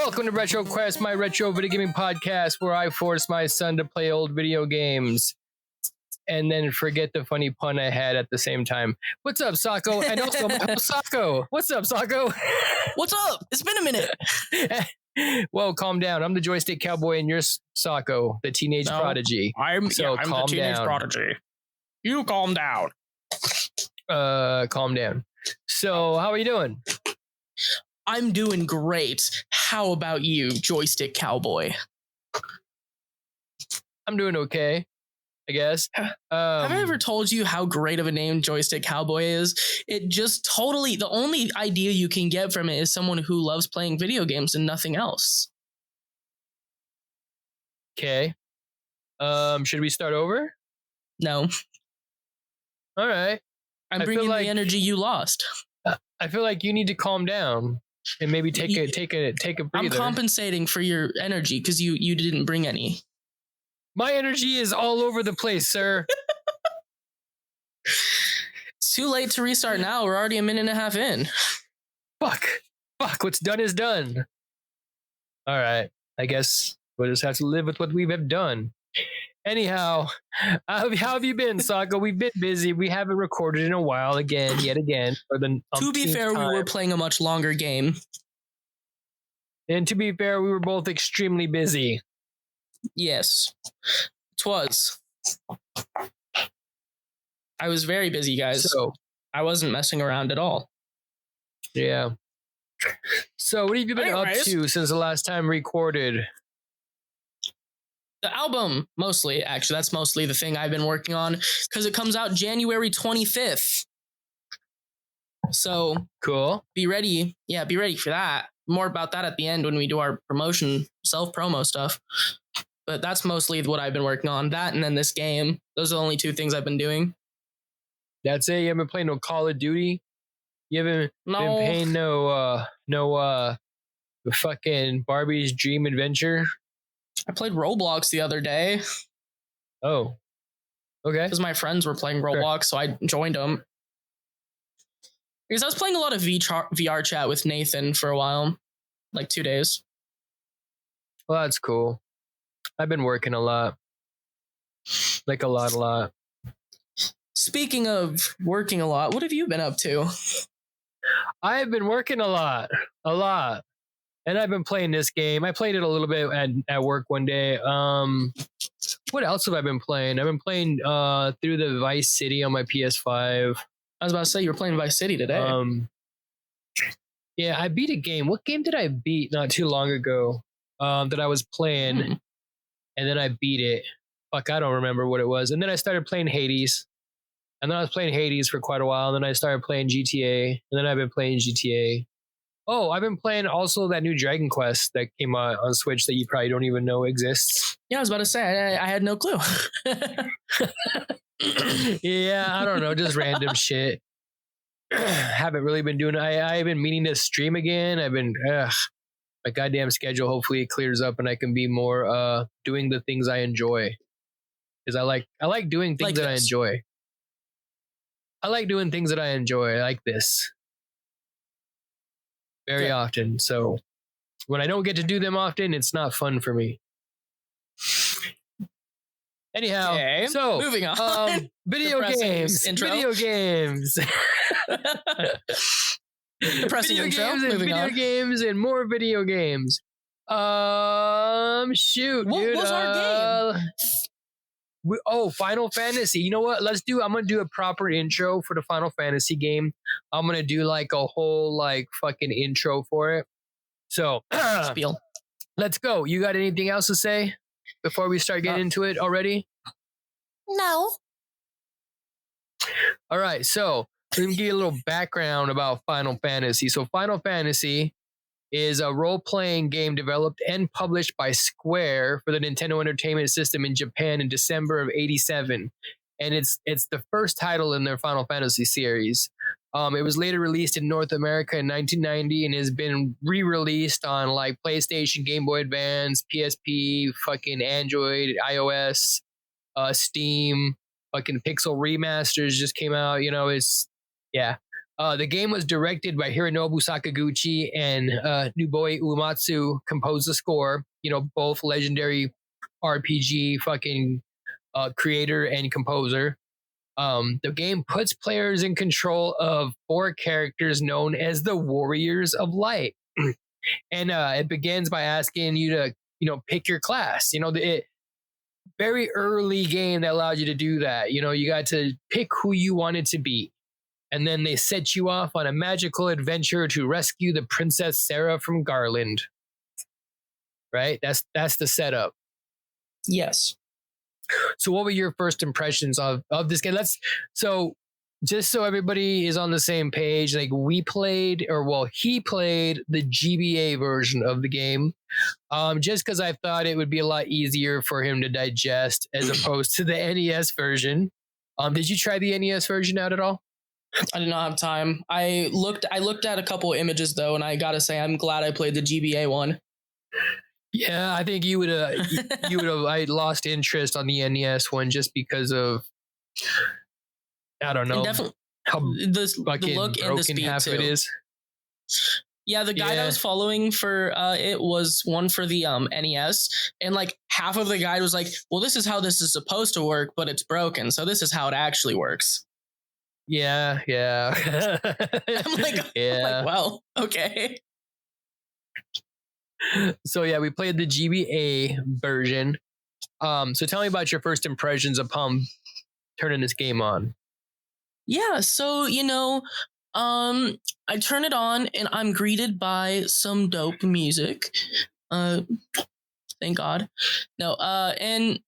Welcome to RetroQuest, my retro video gaming podcast where I force my son to play old video games and then forget the funny pun I had at the same time. What's up, Sako? And also, Sako. What's up, Sako? What's up? It's been a minute. Well, calm down. I'm the joystick cowboy and you're Sako, the teenage prodigy. I'm the teenage prodigy. You calm down. Calm down. So, how are you doing? I'm doing great. How about you, joystick cowboy? I'm doing okay, I guess. Have I ever told you how great of a name joystick cowboy is? It just totally, the only idea you can get from it is someone who loves playing video games and nothing else. Okay. Should we start over? No. All right. I'm bringing the energy you lost. I feel like you need to calm down and maybe take a breather. I'm compensating for your energy because you didn't bring any. My energy is all over the place, sir. It's too late to restart now. We're already a minute and a half in. Fuck. What's done is done. All right. I guess we'll just have to live with what we have done. Anyhow, how have you been, Sako? We've been busy. We haven't recorded in a while yet again. To be fair, we were playing a much longer game. And to be fair, we were both extremely busy. Yes, 'twas. I was very busy, guys. So, I wasn't messing around at all. Yeah. So what have you been up to since the last time recorded? The album, mostly, actually. That's mostly the thing I've been working on because it comes out January 25th. So cool. Be ready. Yeah, be ready for that. More about that at the end when we do our promotion, self-promo stuff. But that's mostly what I've been working on. That and then this game. Those are the only two things I've been doing. That's it? You haven't played no Call of Duty? You haven't been playing no fucking Barbie's Dream Adventure? I played Roblox the other day. Oh. Okay. Because my friends were playing Roblox, so I joined them. Because I was playing a lot of VR chat with Nathan for a while. Like 2 days. Well, that's cool. I've been working a lot. Like a lot. Speaking of working a lot, what have you been up to? I've been working a lot. And I've been playing this game. I played it a little bit at work one day. What else have I been playing? I've been playing through the Vice City on my PS5. I was about to say you were playing Vice City today. Yeah, I beat a game. What game did I beat not too long ago that I was playing? And then I beat it. Fuck, I don't remember what it was. And then I started playing Hades. And then I was playing Hades for quite a while. And then I started playing GTA. And then I've been playing GTA. Oh, I've been playing also that new Dragon Quest that came out on Switch that you probably don't even know exists. Yeah, I was about to say, I had no clue. Yeah, I don't know, just random shit. Haven't really been doing it. I've been meaning to stream again. I've been, my goddamn schedule, hopefully it clears up and I can be more doing the things I enjoy. Because I like doing things that I enjoy. I like doing things that I enjoy. I like this. Very often. So when I don't get to do them often, it's not fun for me. Anyhow, so moving on. Video games. Video games. Depressing intro. Video games and more video games. Shoot, what was our game? Final Fantasy. You know what? I'm going to do a proper intro for the Final Fantasy game. I'm going to do like a whole like fucking intro for it. So, spiel. Let's go. You got anything else to say before we start getting into it already? No. All right. So, let me give you a little background about Final Fantasy. So, Final Fantasy is a role-playing game developed and published by Square for the Nintendo Entertainment System in Japan in December of '87, and it's the first title in their Final Fantasy series. It was later released in North America in 1990 and has been re-released on like PlayStation, Game Boy Advance, PSP, fucking Android, iOS, Steam, fucking Pixel remasters just came out. You know, it's The game was directed by Hironobu Sakaguchi, and Nobuo Uematsu composed the score. Both legendary RPG fucking creator and composer. The game puts players in control of 4 characters known as the Warriors of Light. And it begins by asking you to, pick your class. Very early game that allowed you to do that. You got to pick who you wanted to be. And then they set you off on a magical adventure to rescue the Princess Sarah from Garland. Right? That's the setup. Yes. So what were your first impressions of this game? Just so everybody is on the same page, like he played the GBA version of the game, just because I thought it would be a lot easier for him to digest as opposed to the NES version. Did you try the NES version out at all? I did not have time. I looked at a couple of images though, and I gotta say I'm glad I played the GBA one. Yeah, I think you would have. I lost interest on the NES one just because of, I don't know, how the look and the speed half too. it is. Yeah, the guide I was following for it was one for the NES, and like half of the guide was like, "Well, this is how this is supposed to work, but it's broken, so this is how it actually works." Yeah. I'm like, well, okay. So yeah, we played the GBA version. So tell me about your first impressions upon turning this game on. Yeah, so I turn it on and I'm greeted by some dope music. Thank God. No, and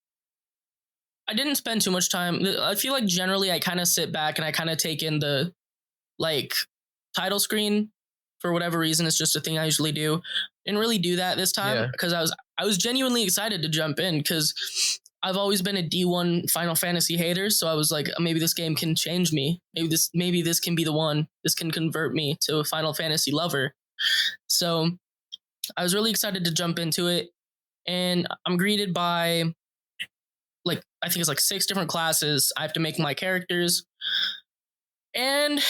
I didn't spend too much time. I feel like generally I kind of sit back and I kind of take in the title screen for whatever reason. It's just a thing I usually do. Didn't really do that this time because I was genuinely excited to jump in because I've always been a D1 Final Fantasy hater. So I was like, maybe this game can change me. Maybe this can be the one. This can convert me to a Final Fantasy lover. So I was really excited to jump into it. And I'm greeted by I think it's 6 different classes. I have to make my characters. And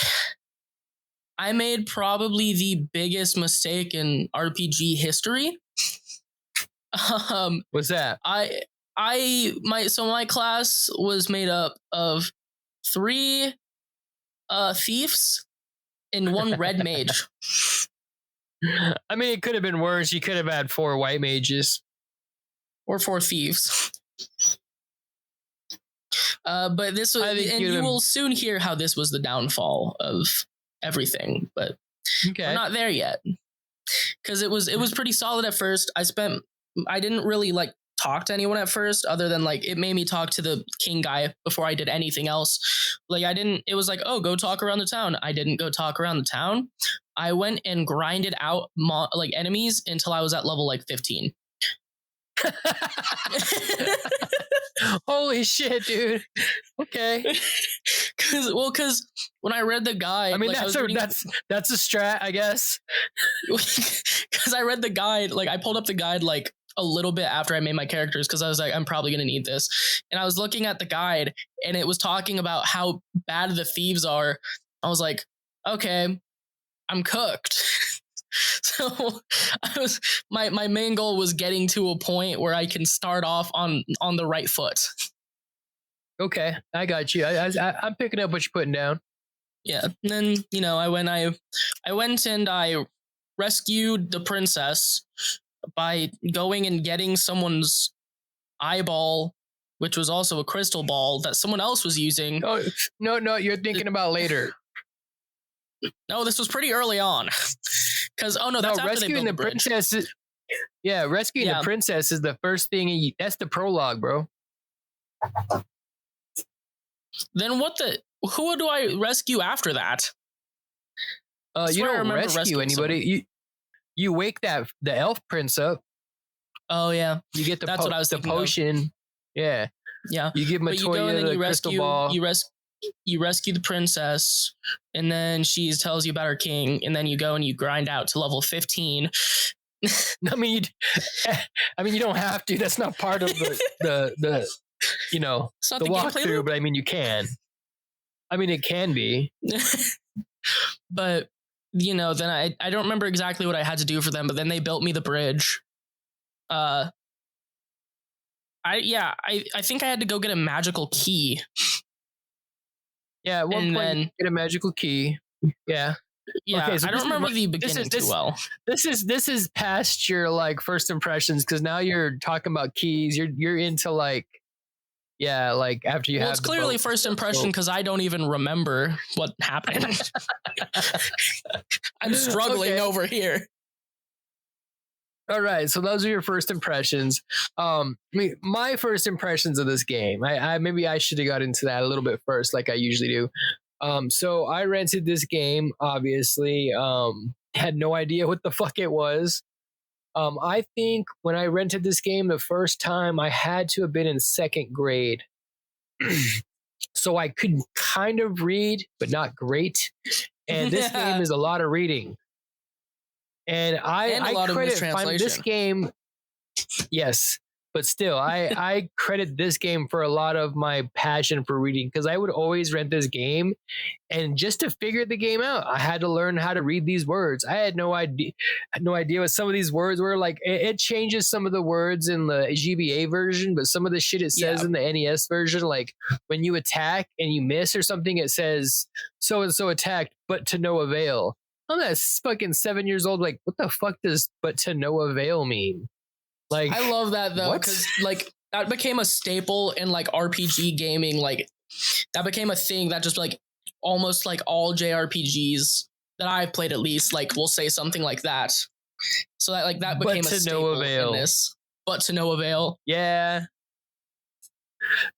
I made probably the biggest mistake in RPG history. What's that? My class was made up of 3 thieves and 1 red mage. I mean, it could have been worse. You could have had 4 white mages. Or 4 thieves. But this was, and you will soon hear how this was the downfall of everything. But we're not there yet, because it was pretty solid at first. I didn't really talk to anyone at first, other than it made me talk to the king guy before I did anything else. It was oh, go talk around the town. I didn't go talk around the town. I went and grinded out enemies until I was at level 15. Holy shit, dude. Okay. Because when I read the guide, I mean, that's a strat, I guess. Because I read the guide, I pulled up the guide a little bit after I made my characters, because I was I'm probably gonna need this. And I was looking at the guide, and it was talking about how bad the thieves are. I was like, okay, I'm cooked. So my main goal was getting to a point where I can start off on the right foot. Okay, I got you. I'm picking up what you're putting down. Yeah, and then I went and I rescued the princess by going and getting someone's eyeball, which was also a crystal ball that someone else was using. Oh no, you're thinking about later. No, this was pretty early on. Because that's after rescuing they built the princess. Rescuing the princess is the first thing. That's the prologue, bro. Then who do I rescue after that? You don't rescue anybody. You wake the elf prince up. Oh yeah, you get that's what I was thinking potion. Of. Yeah. You give him a toy and you crystal ball. You rescue the princess, and then she tells you about her king, and then you go and you grind out to level 15. I mean, you don't have to. That's not part of the walkthrough. But I mean, you can. I mean, it can be. But then I don't remember exactly what I had to do for them, but then they built me the bridge. I think I had to go get a magical key. Yeah, at one point you get a magical key. Yeah. Yeah, okay, so I don't remember the beginning too well. This is past your like first impressions, because now you're talking about keys. You're into like, yeah, like after you have. It's clearly first impression because I don't even remember what happened. I'm struggling over here. All right, so those are your first impressions. My first impressions of this game. Maybe I should have got into that a little bit first, like I usually do. So I rented this game, obviously. Had no idea what the fuck it was. I think when I rented this game the first time, I had to have been in second grade. So I could kind of read, but not great. And this game is a lot of reading. And I credit this game. Yes. But still, I credit this game for a lot of my passion for reading, because I would always rent this game, and just to figure the game out, I had to learn how to read these words. I had no idea what some of these words were. Like it changes some of the words in the GBA version, but some of the shit it says in the NES version, like when you attack and you miss or something, it says so and so attacked, but to no avail. I'm that fucking 7 years old. Like, what the fuck does "but to no avail" mean? Like, I love that though, because like that became a staple in like RPG gaming. Like that became a thing that just like almost like all JRPGs that I've played, at least, like will say something like that. So that became a staple in this. But to no avail. Yeah.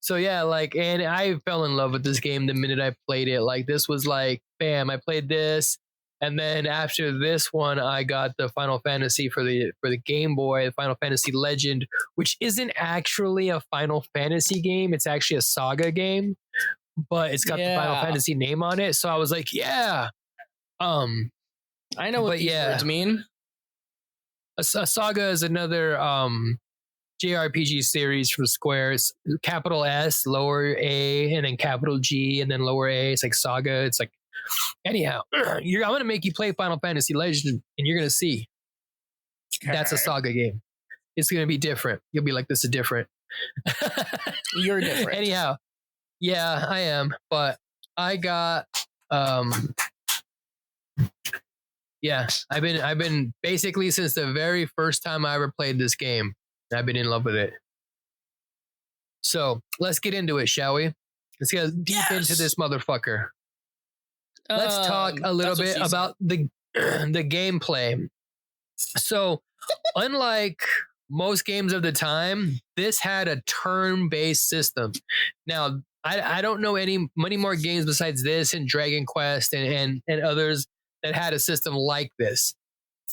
So yeah, like, and I fell in love with this game the minute I played it. Like, this was like, bam, I played this. And then after this one, I got the Final Fantasy for the Game Boy, Final Fantasy Legend, which isn't actually a Final Fantasy game. It's actually a Saga game, but it's got the Final Fantasy name on it. So I was like, yeah. I know what these words mean. A Saga is another JRPG series from Square. It's capital S, lower A, and then capital G, and then lower A. It's like Saga. It's like, anyhow, I'm going to make you play Final Fantasy Legend, and you're going to see that's a Saga game. It's going to be different. You'll be like, this is different. You're different. Anyhow, yeah, I am. But I got, yeah, I've been basically since the very first time I ever played this game, I've been in love with it. So let's get into it, shall we? Let's get deep into this motherfucker. Let's talk a little bit about the gameplay. So, unlike most games of the time, this had a turn-based system. Now, I don't know many more games besides this and Dragon Quest and others that had a system like this.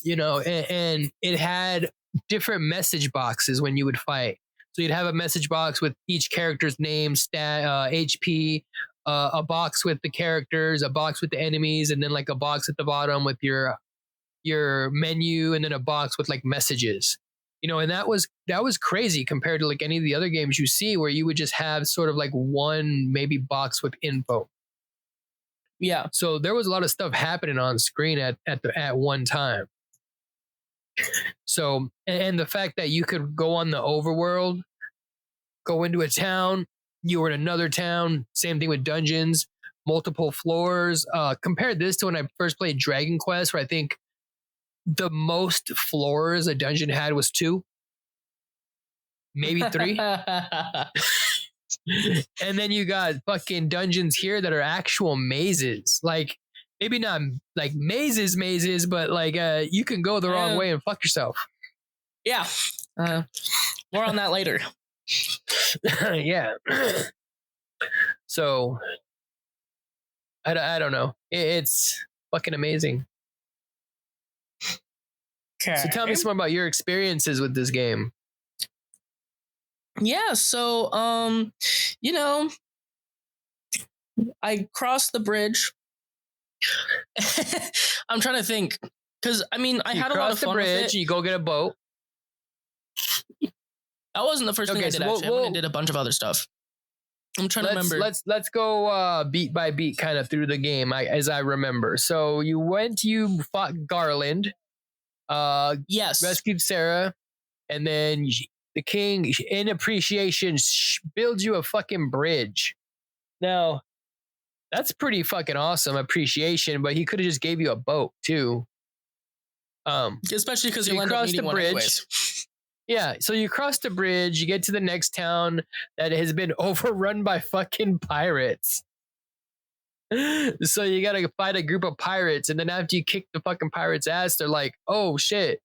You know, and it had different message boxes when you would fight. So you'd have a message box with each character's name, stat, HP, a box with the characters, a box with the enemies, and then like a box at the bottom with your menu, and then a box with like messages. You know, and that was crazy compared to like any of the other games you see where you would just have sort of like one maybe box with info. Yeah. So there was a lot of stuff happening on screen at one time. So, and the fact that you could go on the overworld, go into a town, you were in another town, same thing with dungeons, multiple floors. Compare this to when I first played Dragon Quest, where I think the most floors a dungeon had was 2, maybe 3. And then you got fucking dungeons here that are actual mazes. Like, maybe not like mazes, but like you can go the wrong way and fuck yourself. Yeah. More on that later. Yeah. So I don't know. It's fucking amazing. Okay. So tell me some more about your experiences with this game. Yeah, so you know, I crossed the bridge. I'm trying to think, because I mean, I had a lot of fun with it. You cross the bridge, you go get a boat. That wasn't the first thing I did, actually. I did a bunch of other stuff. I'm trying to remember. Let's go beat by beat kind of through the game as I remember. So you fought Garland, Yes. rescued Sarah, and then the king, in appreciation, builds you a fucking bridge. Now, that's pretty fucking awesome appreciation, but he could have just gave you a boat too. Especially because so you'll end up needing one anyways. Yeah, so you cross the bridge, you get to the next town that has been overrun by fucking pirates. So you gotta fight a group of pirates, and then after you kick the fucking pirates' ass, they're like, oh shit,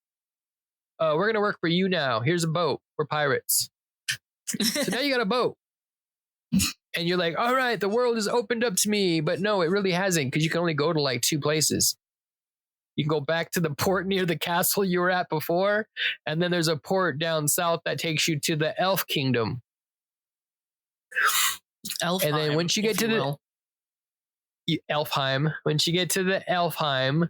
we're gonna work for you now. Here's a boat. We're pirates. So now you got a boat. And you're like, all right, the world has opened up to me. But no, it really hasn't, because you can only go to like 2 places. You can go back to the port near the castle you were at before, and then there's a port down south that takes you to the Elf Kingdom. Elfheim, and then once you get to the Elfheim, once you get to the Elfheim,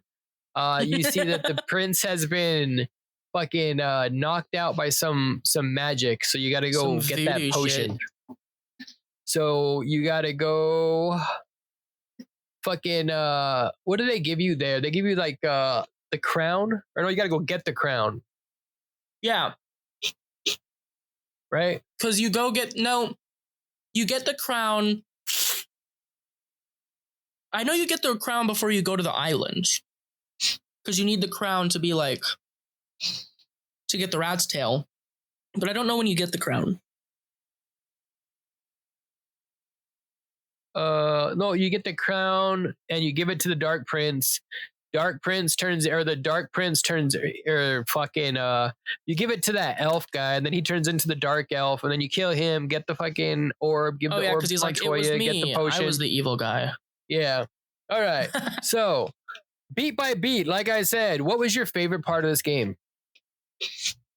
you see that the prince has been fucking knocked out by some magic. So you got to go get that potion. Shit. So you got to go. Fucking what do they give you there? They give you like the crown, or no? You gotta go get the crown. Yeah, right. Because you get the crown. I know you get the crown before you go to the island, because you need the crown to be like to get the rat's tail. But I don't know when you get the crown. No, you get the crown and you give it to the Dark Prince. The Dark Prince turns, you give it to that elf guy, and then he turns into the Dark Elf, and then you kill him, get the fucking orb, give the orb because he's like, it was me. Get the potion. I was the evil guy. Yeah. All right. So, beat by beat, like I said, what was your favorite part of this game?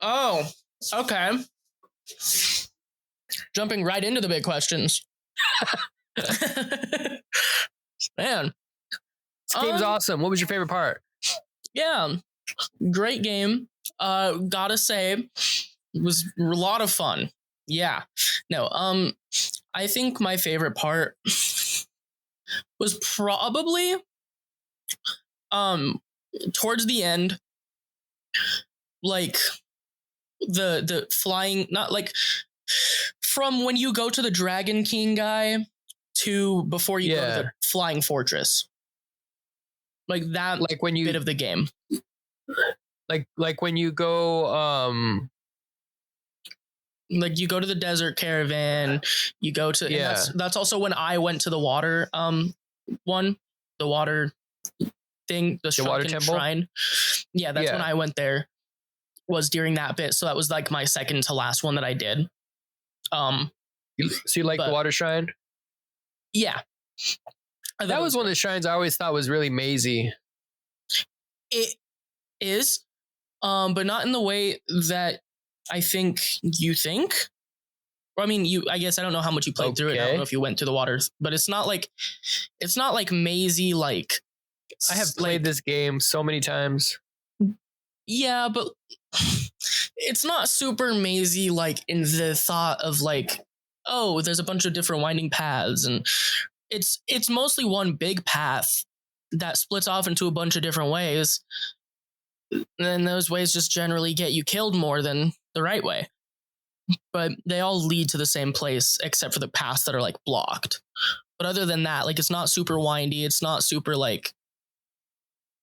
Oh, okay. Jumping right into the big questions. Man, this game's awesome. What was your favorite part? Yeah, great game. Gotta say, it was a lot of fun. Yeah. No, I think my favorite part was probably towards the end, like the flying, not like from when you go to the Dragon King guy to before you go to the flying fortress. Like that, like when you bit of the game. Like when you go like you go to the desert caravan, you go to that's also when I went to the water the water thing, the water temple shrine. Yeah, that's when I went there, was during that bit. So that was like my second to last one that I did. So you like the water shrine? Yeah. That was one of the shrines I always thought was really mazy. It is, but not in the way that I think you think. Or I mean, I guess I don't know how much you played through it. I don't know if you went to the waters, but it's not like mazy. Like I have played this game so many times. Yeah, but it's not super mazy. Like in the thought of like, oh, there's a bunch of different winding paths, and it's mostly one big path that splits off into a bunch of different ways. And those ways just generally get you killed more than the right way. But they all lead to the same place, except for the paths that are like blocked. But other than that, like it's not super windy. It's not super like,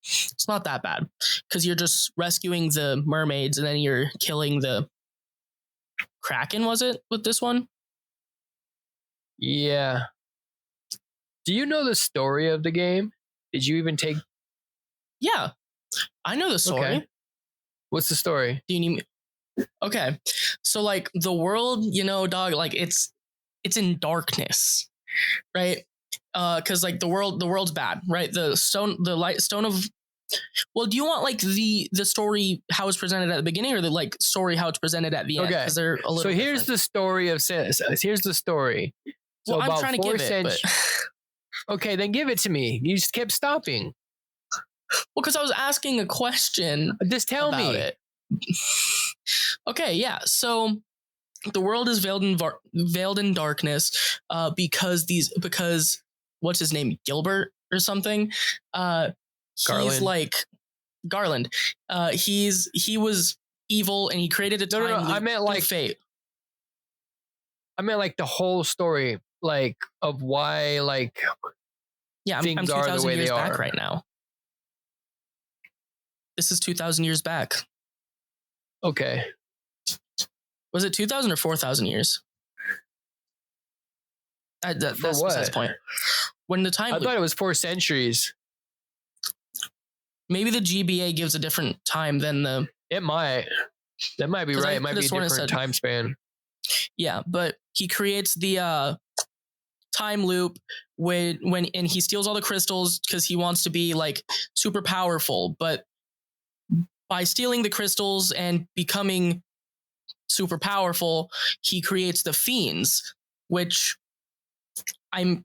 it's not that bad, because you're just rescuing the mermaids and then you're killing the Kraken, was it, with this one? Yeah. Do you know the story of the game? Did you even take... Yeah, I know the story. Okay. What's the story? Do you need me? Okay. So like the world, dog, like it's in darkness, right? Because like the world's bad, right? The stone of... Well, do you want like the story how it's presented at the beginning, or the like story how it's presented at the end? Okay. Because they're a little. So here's the story of... Here's the story. So well, I'm trying to give it. But... Okay, then give it to me. You just kept stopping. Well, because I was asking a question. Just tell me it. Okay, yeah. So the world is veiled in darkness because what's his name, Gilbert or something, he's Garland. like Garland, he was evil and he created a time loop I meant like fate. I meant like the whole story, like of why like Yeah, I'm things are the 2,000 way years they back are right now. This is 2,000 years back. Okay. Was it 2,000 or 4,000 years? That's what? the point. When the time I thought it was 4 centuries. Maybe the GBA gives a different time than the... It might. That might be right. It might be a different time span. Yeah, but he creates the time loop when and he steals all the crystals because he wants to be like super powerful. But by stealing the crystals and becoming super powerful, he creates the fiends, which I'm...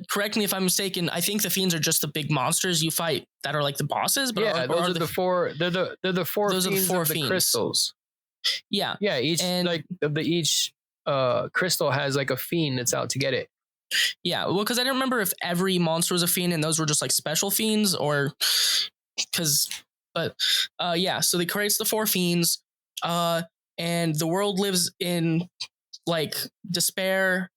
correct me if I'm mistaken. I think the fiends are just the big monsters you fight that are like the bosses. But yeah, those are the 4. They're the 4 those fiends are the 4 of the fiends. crystals. Yeah, yeah. Each crystal has like a fiend that's out to get it. Yeah, well, because I didn't remember if every monster was a fiend and those were just like special fiends or yeah. So they creates the 4 fiends, and the world lives in like despair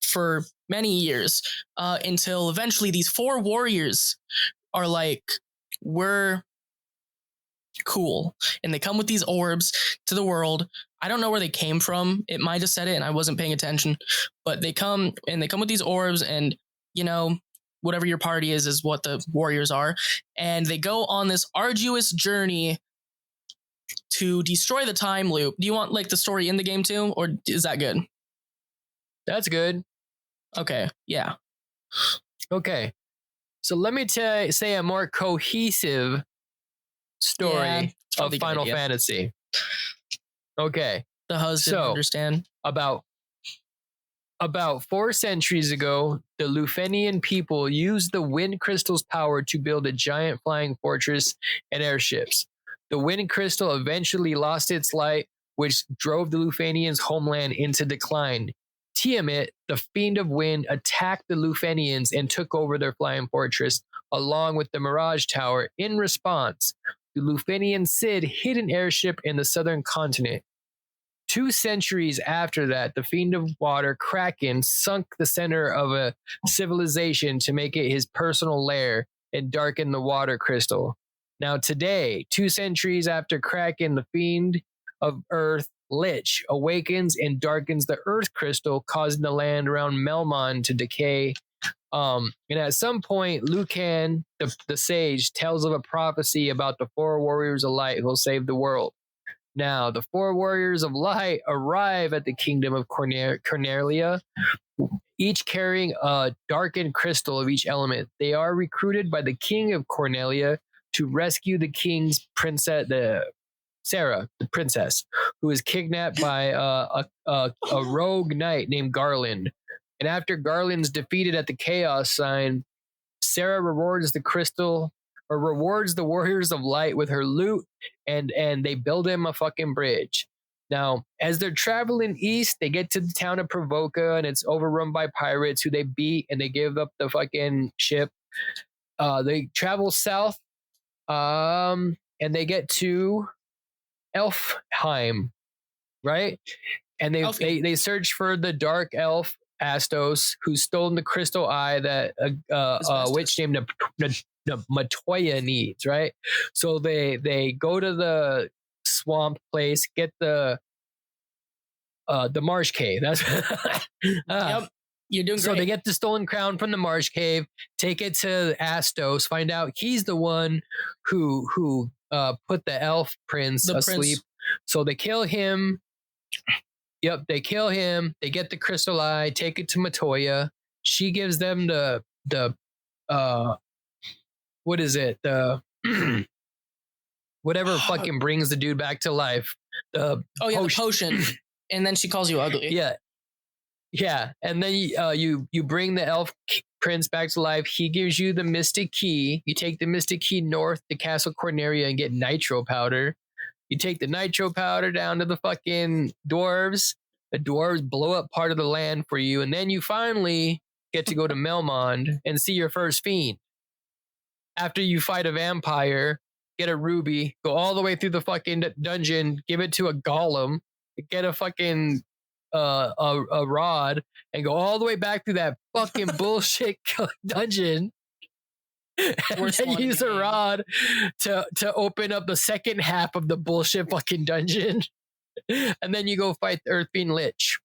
for many years until eventually these 4 warriors are like, we're cool, and they come with these orbs to the world. I don't know where they came from. It might have said it and I wasn't paying attention, but they come with these orbs, and you know, whatever your party is what the warriors are, and they go on this arduous journey to destroy the time loop. Do you want like the story in the game too, or is that good? That's good. Okay, yeah. Okay, so let me say a more cohesive story of Final Fantasy. Okay, the husband didn't understand. About 4 centuries ago, the Lufenian people used the Wind Crystal's power to build a giant flying fortress and airships. The Wind Crystal eventually lost its light, which drove the Lufenians' homeland into decline. Tiamat, the Fiend of Wind, attacked the Lufenians and took over their flying fortress, along with the Mirage Tower. In response, the Lufenian Cid hid an airship in the southern continent. 2 centuries after that, the Fiend of Water, Kraken, sunk the center of a civilization to make it his personal lair and darken the water crystal. Now today, 2 centuries after Kraken, the Fiend of Earth, Lich, awakens and darkens the Earth crystal, causing the land around Melmon to decay. And at some point, Lucan, the sage, tells of a prophecy about the 4 warriors of light who will save the world. Now, the 4 warriors of light arrive at the kingdom of Cornelia, each carrying a darkened crystal of each element. They are recruited by the king of Cornelia to rescue the king's princess, Sarah, the princess, who is kidnapped by a rogue knight named Garland. And after Garland's defeated at the Chaos Sign, Sarah rewards the warriors of light with her loot, and they build him a fucking bridge. Now, as they're traveling east, they get to the town of Provoca, and it's overrun by pirates who they beat, and they give up the fucking ship. They travel south, and they get to Elfheim, right? And they search for the dark elf Astos, who's stolen the crystal eye that a witch named Matoya needs, right? So they go to the swamp place, get the marsh cave. That's Yep, you're doing great. So they get the stolen crown from the marsh cave, take it to Astos, find out he's the one who put the elf prince asleep. So they kill him. Yep, they kill him. They get the crystal eye, take it to Matoya. She gives them the what is it? The whatever fucking brings the dude back to life. The potion. And then she calls you ugly. Yeah. And then you bring the elf prince back to life. He gives you the mystic key. You take the mystic key north to Castle Cornelia and get nitro powder. You take the nitro powder down to the fucking dwarves. The dwarves blow up part of the land for you, and then you finally get to go to Melmond and see your first fiend. After you fight a vampire, get a ruby, go all the way through the fucking dungeon, give it to a golem, get a fucking a rod, and go all the way back through that fucking bullshit dungeon. And then use a rod to open up the second half of the bullshit fucking dungeon. And then you go fight the Earth Fiend Lich.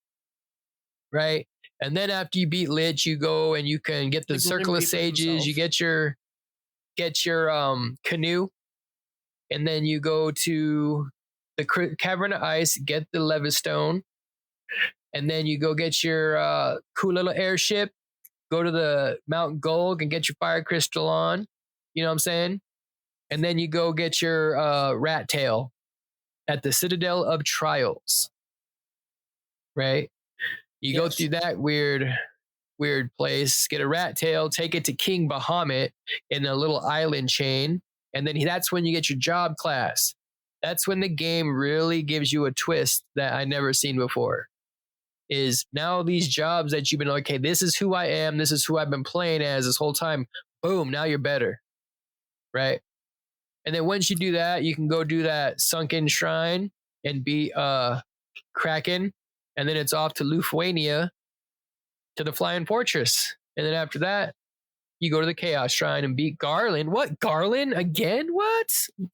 Right? And then after you beat Lich, you go and you can get the Circle of Sages, you get your canoe, and then you go to the Cavern of Ice, get the Levistone, and then you go get your cool little airship, go to the Mount Gulg and get your fire crystal on. You know what I'm saying? And then you go get your rat tail at the Citadel of Trials. Right? You go through that weird place, get a rat tail, take it to King Bahamut in a little island chain, and then that's when you get your job class. That's when the game really gives you a twist that I never seen before. Is now these jobs that you've been like, okay, this is who I am, this is who I've been playing as this whole time. Boom, now you're better. Right? And then once you do that, you can go do that sunken shrine and beat Kraken, and then it's off to Lithuania to the Flying Fortress. And then after that, you go to the Chaos Shrine and beat Garland. What? Garland again? What?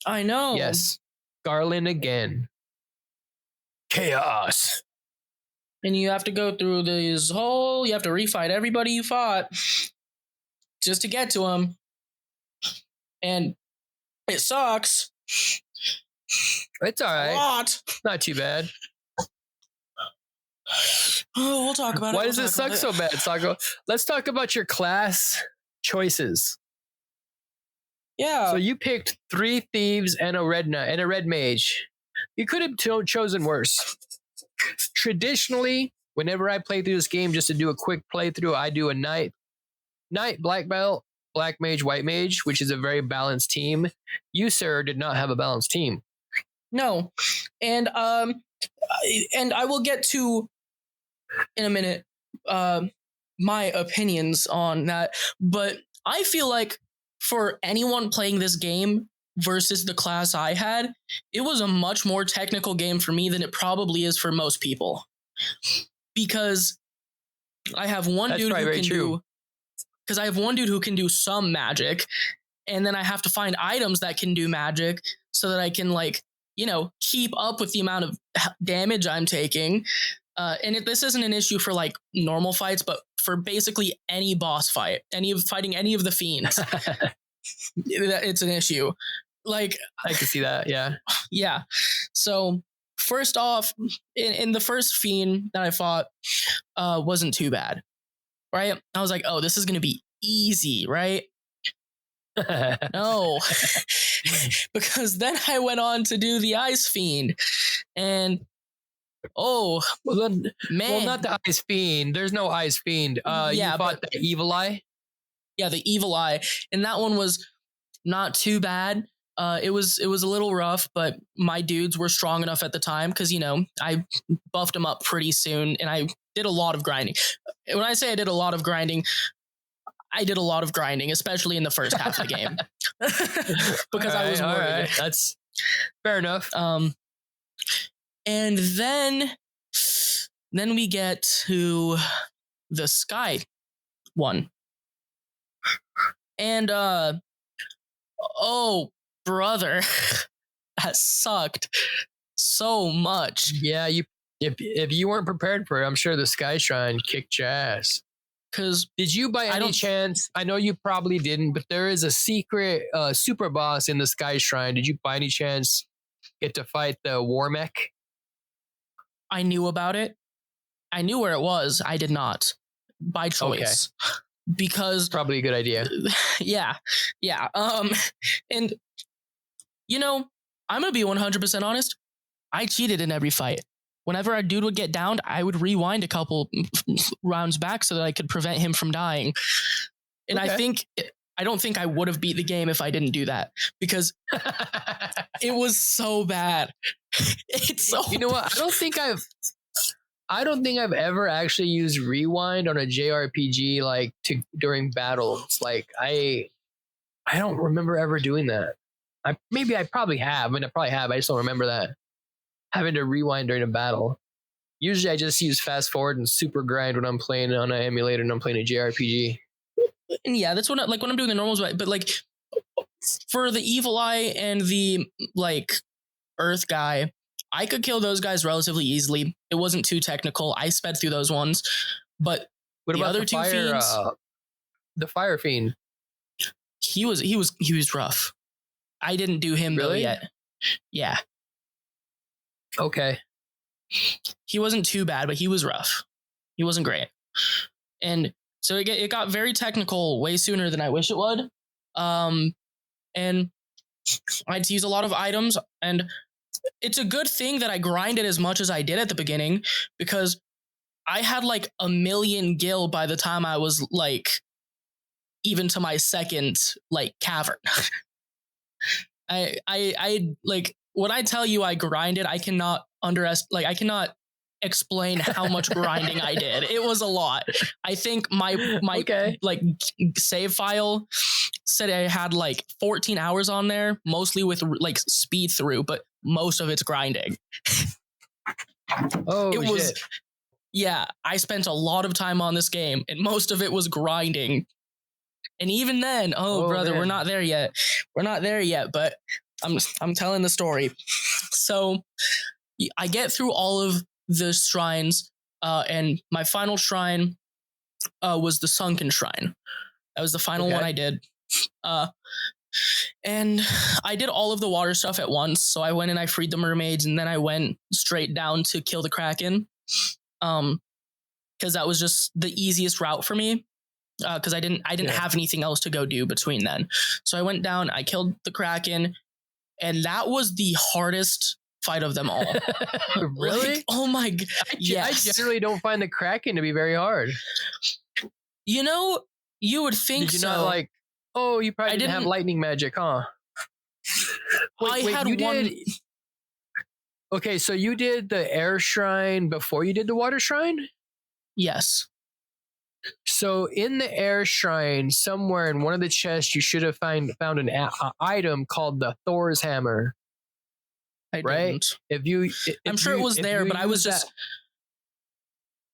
I know. Yes. Garland again. Chaos. And you have to go through this you have to refight everybody you fought just to get to him. And it sucks. It's all right. A lot. Not too bad. Oh, we'll talk about it. Why does it suck so bad, Sago? Let's talk about your class choices. Yeah. So you picked 3 thieves and a red knight and a red mage. You could have chosen worse. Traditionally, whenever I play through this game, just to do a quick playthrough, I do a knight, black belt, black mage, white mage, which is a very balanced team. You, sir, did not have a balanced team. No. And I will get to in a minute my opinions on that, but I feel like for anyone playing this game versus the class I had, it was a much more technical game for me than it probably is for most people, because I have one dude who can do, because I have one dude who can do some magic, and then I have to find items that can do magic so that I can, like, you know, keep up with the amount of damage I'm taking. And this isn't an issue for like normal fights, but for basically any boss fight, fighting any of the fiends, it's an issue. Like, I can see that. Yeah. Yeah. So first off, in the first fiend that I fought, wasn't too bad. Right. I was like, oh, this is going to be easy. Right. No, because then I went on to do the Ice Fiend, and man, not the Ice Fiend. There's no Ice Fiend. You fought the Evil Eye. Yeah, the Evil Eye, and that one was not too bad. It was a little rough, but my dudes were strong enough at the time because, you know, I buffed them up pretty soon, and I did a lot of grinding. When I say I did a lot of grinding, I did a lot of grinding, especially in the first half of the game, because I was worried. Right. That's fair enough. And then we get to the Sky one, and oh brother, that sucked so much. Yeah, if you weren't prepared for it, I'm sure the Sky Shrine kicked your ass. Because did you by any chance? I know you probably didn't, but there is a secret super boss in the Sky Shrine. Did you by any chance get to fight the War Mech? I knew about it. I knew where it was. I did not, by choice, because probably a good idea. Yeah. And you know, I'm gonna be 100% honest. I cheated in every fight. Whenever a dude would get downed, I would rewind a couple rounds back so that I could prevent him from dying. And I don't think I would have beat the game if I didn't do that, because it was so bad. It's so. You know what? I don't think I've ever actually used rewind on a JRPG like during battles. Like I don't remember ever doing that. I probably have. I mean, I probably have. I just don't remember that having to rewind during a battle. Usually, I just use fast forward and super grind when I'm playing on an emulator and I'm playing a JRPG. And yeah, that's when when I'm doing the normals, but like for the Evil Eye and the like Earth guy, I could kill those guys relatively easily. It wasn't too technical. I sped through those ones, but what the about other two fiends? The fire fiend. He was rough. I didn't do him though yet. Yeah. Okay. He wasn't too bad, but he was rough. He wasn't great. And so it got very technical way sooner than I wish it would. And I had to use a lot of items, and it's a good thing that I grinded as much as I did at the beginning, because I had like 1 million gil by the time I was like even to my second like cavern. I like when I tell you I grinded, I cannot I cannot explain how much grinding I did. It was a lot. I think my like save file said I had like 14 hours on there, mostly with like speed through, but most of it's grinding. Oh, it was shit. Yeah, I spent a lot of time on this game, and most of it was grinding. And even then, brother, man, we're not there yet. We're not there yet, but I'm telling the story. So I get through all of the shrines, and my final shrine was the Sunken Shrine. That was the final one I did. And I did all of the water stuff at once. So I went and I freed the mermaids, and then I went straight down to kill the Kraken. Because that was just the easiest route for me. Because I didn't have anything else to go do between then. So I went down, I killed the Kraken, and that was the hardest fight of them all. Really? Like, oh my god. Yes. I generally don't find the Kraken to be very hard. You know, you would think Did you not like, you probably didn't have lightning magic, huh? Wait, had you one. Did... Okay, so you did the air shrine before you did the water shrine? Yes. So in the air shrine, somewhere in one of the chests, you should have found an item called the Thor's hammer. I didn't. I'm sure it was there, but I was just.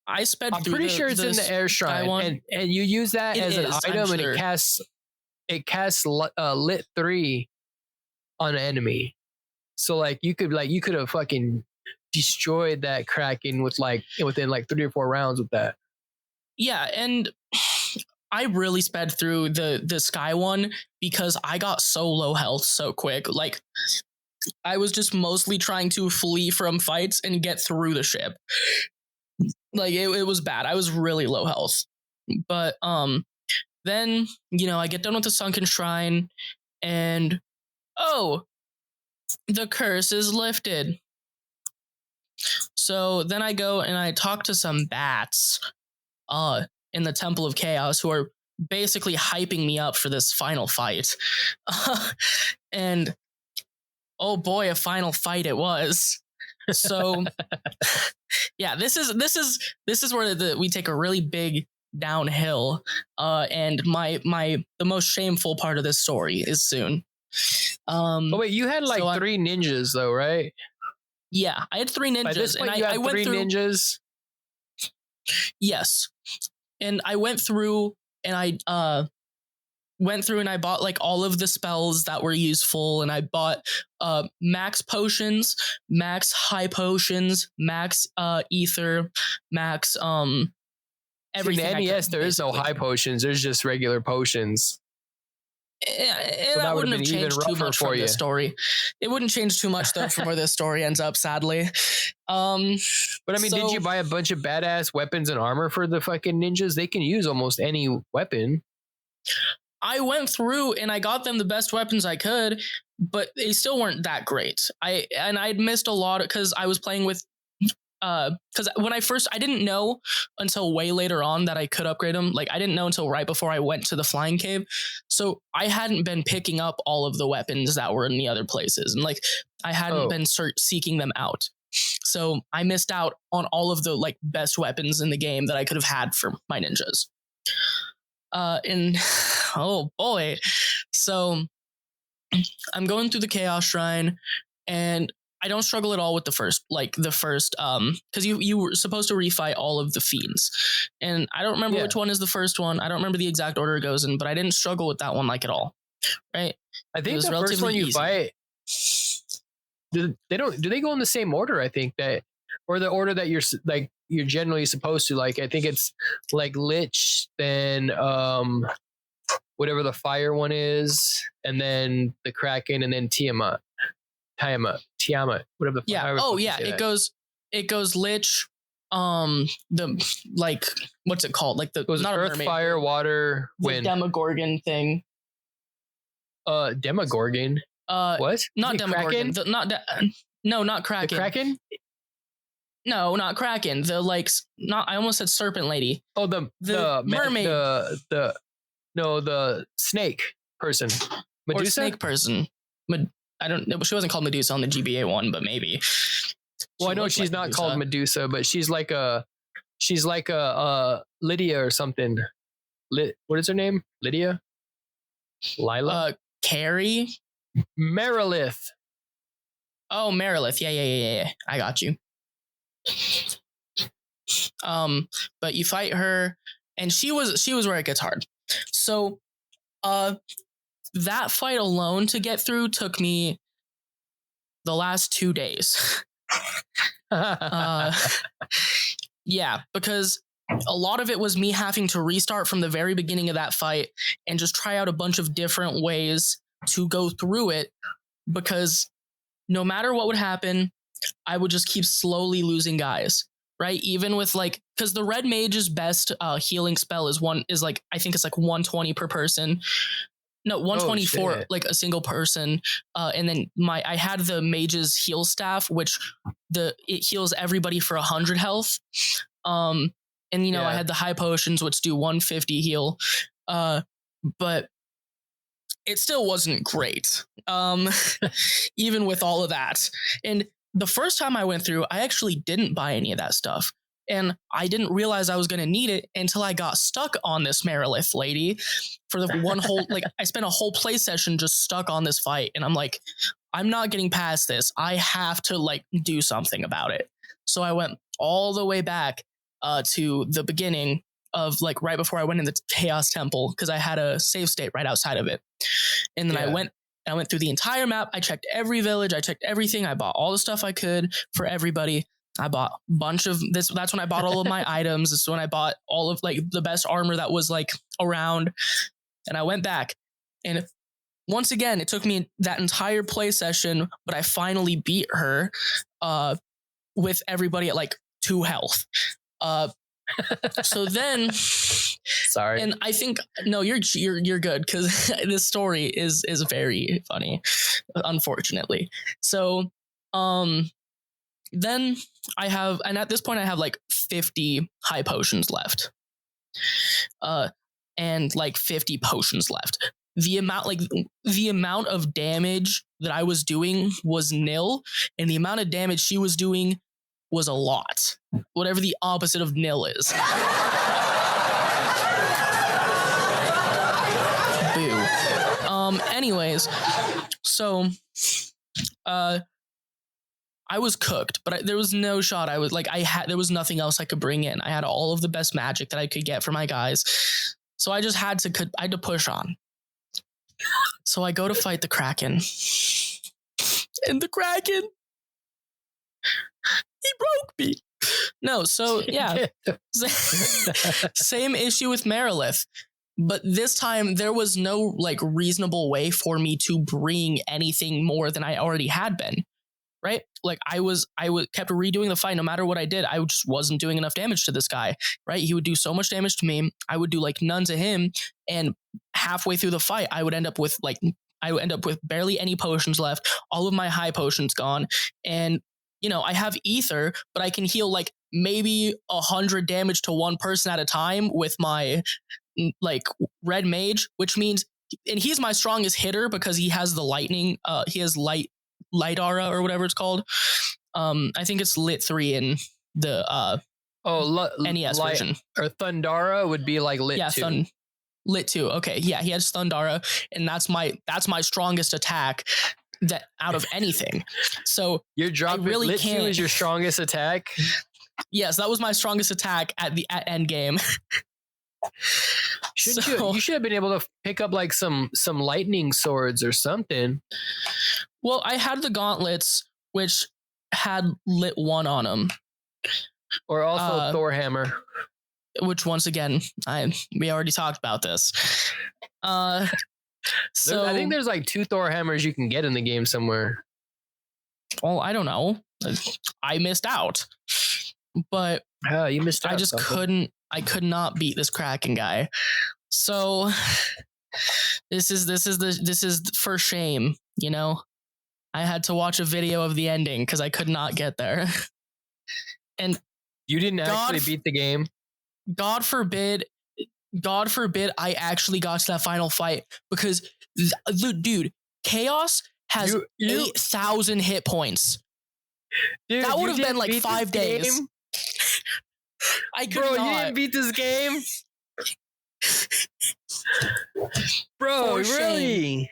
I sped I'm through. I'm pretty sure it's in the air shrine, and you use that as an item, and it casts lit 3 on an enemy. So like you could have fucking destroyed that Kraken within 3 or 4 rounds with that. Yeah, and I really sped through the sky one because I got so low health so quick. Like I was just mostly trying to flee from fights and get through the ship. Like it was bad. I was really low health. But then, I get done with the Sunken Shrine, and the curse is lifted. So then I go and I talk to some bats in the Temple of Chaos, who are basically hyping me up for this final fight. And oh boy, a final fight it was. So yeah, this is where we take a really big downhill. And the most shameful part of this story is soon. Wait, you had 3 ninjas though, right? Yeah, I had 3 ninjas. By this point, you had 3 ninjas. Yes. And I went through and I bought all of the spells that were useful, and I bought max potions, max high potions, max ether, max everything. In the NES, there is no high potions. There's just regular potions. So that wouldn't have changed too much from this story. It wouldn't change too much though from where this story ends up, sadly. But I mean, did you buy a bunch of badass weapons and armor for the fucking ninjas? They can use almost any weapon. I went through and I got them the best weapons I could, but they still weren't that great. I'd missed a lot because I was playing with because when I didn't know until way later on that I could upgrade them. Like I didn't know until right before I went to the flying cave. So I hadn't been picking up all of the weapons that were in the other places. And I hadn't been seeking them out. So I missed out on all of the like best weapons in the game that I could have had for my ninjas. And oh boy. So I'm going through the Chaos Shrine, and I don't struggle at all with the first because you were supposed to refight all of the fiends, and I don't remember which one is the first one. I don't remember the exact order it goes in, but I didn't struggle with that one like at all. Right? I think the first one you fight, do they go in the same order? I think that, or the order that you're generally supposed to. Like I think it's like Lich, then whatever the fire one is, and then the Kraken, and then Tiamat, whatever the it goes Lich, the like what's it called? Like the not Earth, mermaid, fire, water, wind. Demogorgon thing. Demogorgon. What? Not Demogorgon. Not Kraken. The Kraken? No, not Kraken. I almost said Serpent Lady. Oh, the mermaid. The snake person. Medusa? Or snake person. I don't know. She wasn't called Medusa on the GBA one, but maybe. Well, I know she's not Medusa. Called Medusa, but she's like a Lydia or something. What is her name? Lydia? Lila? Carrie? Merilith. Oh, Merilith. Yeah. I got you. But you fight her, and she was where it gets hard. So, that fight alone to get through took me the last 2 days. Yeah, because a lot of it was me having to restart from the very beginning of that fight and just try out a bunch of different ways to go through it, because no matter what would happen, I would just keep slowly losing guys. Right, even with because the red mage's best healing spell is I think it's 120 per person. No, 124 like a single person. And then I had the mage's heal staff, which it heals everybody for 100 health. And I had the high potions, which do 150 heal. But it still wasn't great. Even with all of that. And the first time I went through, I actually didn't buy any of that stuff. And I didn't realize I was going to need it until I got stuck on this Merilith lady for the one whole, I spent a whole play session just stuck on this fight. And I'm like, I'm not getting past this. I have to do something about it. So I went all the way back to the beginning of right before I went in the Chaos Temple, because I had a save state right outside of it. And then I went through the entire map. I checked every village. I checked everything. I bought all the stuff I could for everybody. I bought a bunch of this. That's when I bought all of my items. This is when I bought all of the best armor that was around. And I went back. And once again, it took me that entire play session, but I finally beat her with everybody at 2 health. So then, sorry, and I think no, you're good, because this story is very funny, unfortunately. So, then and at this point I have 50 high potions left, and 50 potions left. The amount of damage that I was doing was nil, and the amount of damage she was doing was a lot. Whatever the opposite of nil is. Boo. Anyways, so I was cooked, but there was no shot. I was there was nothing else I could bring in. I had all of the best magic that I could get for my guys. So I just had to push on. So I go to fight the Kraken. And the Kraken, he broke me. No, so yeah. Same issue with Merilith. But this time there was no reasonable way for me to bring anything more than I already had been. Right? I kept redoing the fight. No matter what I did, I just wasn't doing enough damage to this guy. Right? He would do so much damage to me. I would do none to him. And halfway through the fight, I would end up with barely any potions left. All of my high potions gone. And I have ether, but I can heal maybe 100 damage to one person at a time with my red mage, which means, and he's my strongest hitter because he has the lightning. He has light aura or whatever it's called. I think it's Lit 3 in the NES version. Or Thundara would be like Lit 2. Lit 2. Okay, yeah, he has Thundara, and that's my strongest attack that out of anything. So you're dropping really Lit 2 is your strongest attack? Yes, that was my strongest attack at end game. You should have been able to pick up like some lightning swords or something. Well, I had the gauntlets, which had Lit 1 on them. Or also Thor hammer. Which once again, we already talked about this. So I think there's like 2 Thor hammers you can get in the game somewhere. Well, I don't know. I missed out. But you missed out. I just I could not beat this Kraken guy. So this is for shame, you know? I had to watch a video of the ending because I could not get there. And you didn't actually beat the game? God forbid I actually got to that final fight, because dude, Chaos has 8,000 hit points. Dude, that would have been like 5 days. I could not. You didn't beat this game? Bro, really?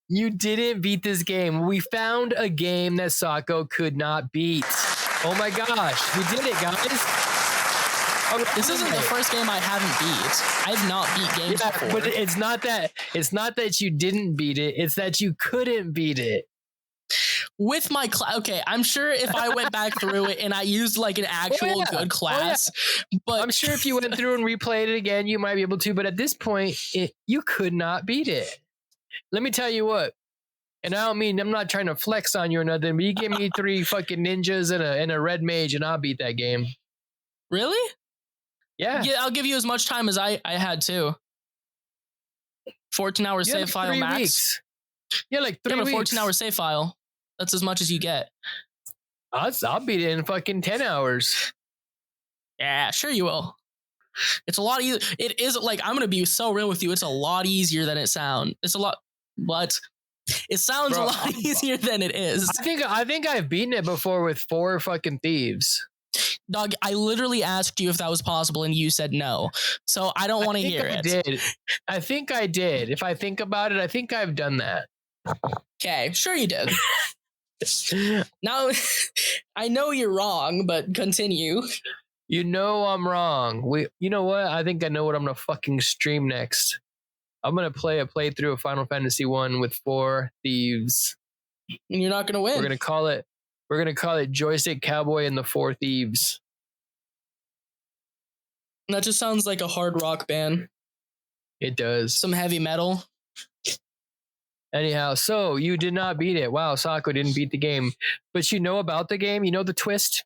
You didn't beat this game. We found a game that Sako could not beat. Oh my gosh, we did it, guys. This isn't the first game I haven't beat. I've not beat games before. But it's not that you didn't beat it, it's that you couldn't beat it. With my class, okay, I'm sure if I went back through it and I used like an actual good class, but I'm sure if you went through and replayed it again, you might be able to. But at this point, you could not beat it. Let me tell you what. And I'm not trying to flex on you or nothing, but you give me 3 fucking ninjas and a red mage, and I'll beat that game. Really? Yeah. Yeah, I'll give you as much time as I had too. 14 hour save file max. Weeks. Yeah, like 3 weeks. 14 hour save file. That's as much as you get. I'll beat it in fucking 10 hours. Yeah, sure you will. It's a lot easier. It is like, I'm going to be so real with you. It's a lot easier than it sounds. It's a lot, but it sounds a lot easier than it is. I think I've beaten it before with 4 fucking thieves. Dog, I literally asked you if that was possible and you said no. So I don't want to hear it. I think I did. If I think about it, I think I've done that. Okay, sure you did. Now, I know you're wrong, but continue. You know I'm wrong. You know what? I think I know what I'm gonna fucking stream next. I'm gonna play a playthrough of Final Fantasy 1 with 4 thieves. And you're not gonna win. We're gonna call it Joystick Cowboy and the 4 Thieves. That just sounds like a hard rock band. It does. Some heavy metal. Anyhow, so you did not beat it. Wow, Sako didn't beat the game. But you know about the game? You know the twist?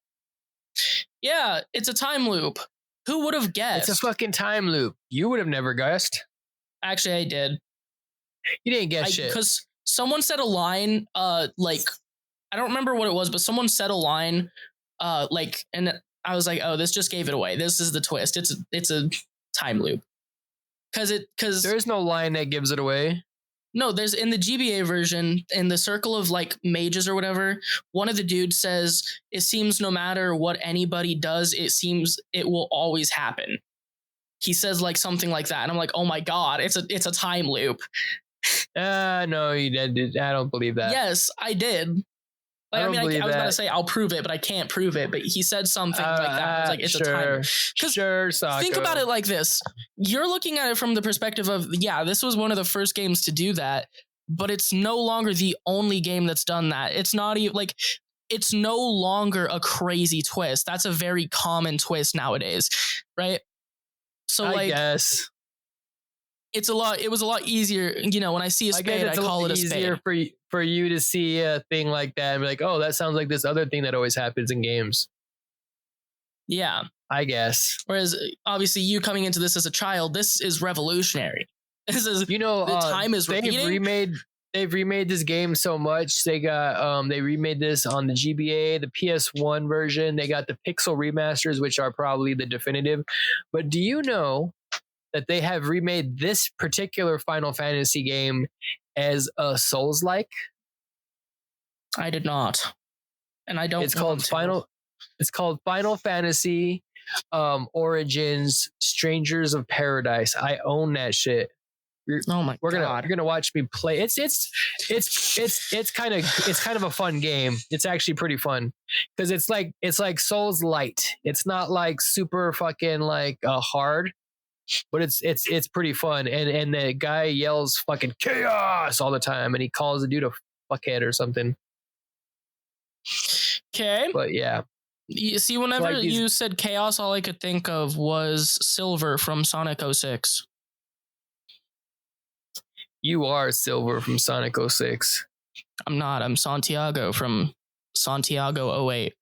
Yeah, it's a time loop. Who would have guessed? It's a fucking time loop. You would have never guessed. Actually, I did. You didn't guess shit. Because someone said a line, like, I don't remember what it was, but someone said a line, like, and I was like, oh, this just gave it away. This is the twist. It's a time loop. Because there's no line that gives it away. No, there's in the GBA version, in the circle of like mages or whatever, one of the dudes says, it seems no matter what anybody does, it seems it will always happen. He says like something like that. And I'm like, oh my God, it's a time loop. No, you did. I don't believe that. Yes, I did. Like, I was about to say I'll prove it, but I can't prove it. But he said something like that. I was like, it's a time. Sure, Sako. Think about it like this. You're looking at it from the perspective of, yeah, this was one of the first games to do that, but it's no longer the only game that's done that. It's not even like, it's no longer a crazy twist. That's a very common twist nowadays, right? So I guess. It was a lot easier, you know, when I see a spade, I call it a spade. It's easier for you to see a thing like that and be like, oh, that sounds like this other thing that always happens in games. Yeah. I guess. Whereas, obviously, you coming into this as a child, this is revolutionary. This is, you know, the time is repeating. They've remade this game so much. They got they remade this on the GBA, the PS1 version. They got the Pixel remasters, which are probably the definitive. But do you know that they have remade this particular Final Fantasy game as a Souls-like? I did not. and I don't. It's called Final. It's called Final Fantasy Origins Strangers of Paradise. I own that shit. Oh my god! You're gonna watch me play. It's kind of a fun game. It's actually pretty fun because it's like Souls light. It's not like super fucking like hard, but it's pretty fun. And the guy yells fucking chaos all the time, and he calls the dude a fuckhead or something. Okay, but yeah. You see, whenever you said chaos, all I could think of was Silver from Sonic 06. You are Silver from Sonic 06. I'm not. I'm Santiago from Santiago 08.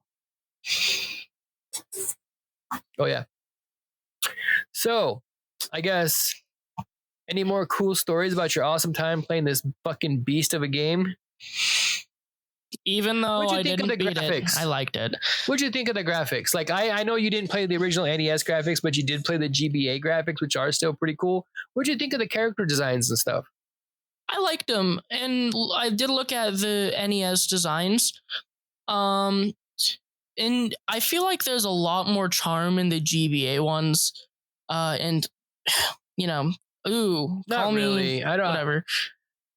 Oh, yeah. So, I guess, any more cool stories about your awesome time playing this fucking beast of a game? Even though I didn't beat it, I liked it. What'd you think of the graphics? Like, I know you didn't play the original NES graphics, but you did play the GBA graphics, which are still pretty cool. What'd you think of the character designs and stuff? I liked them, and I did look at the NES designs. And I feel like there's a lot more charm in the GBA ones. And you know, not really. I don't. Whatever.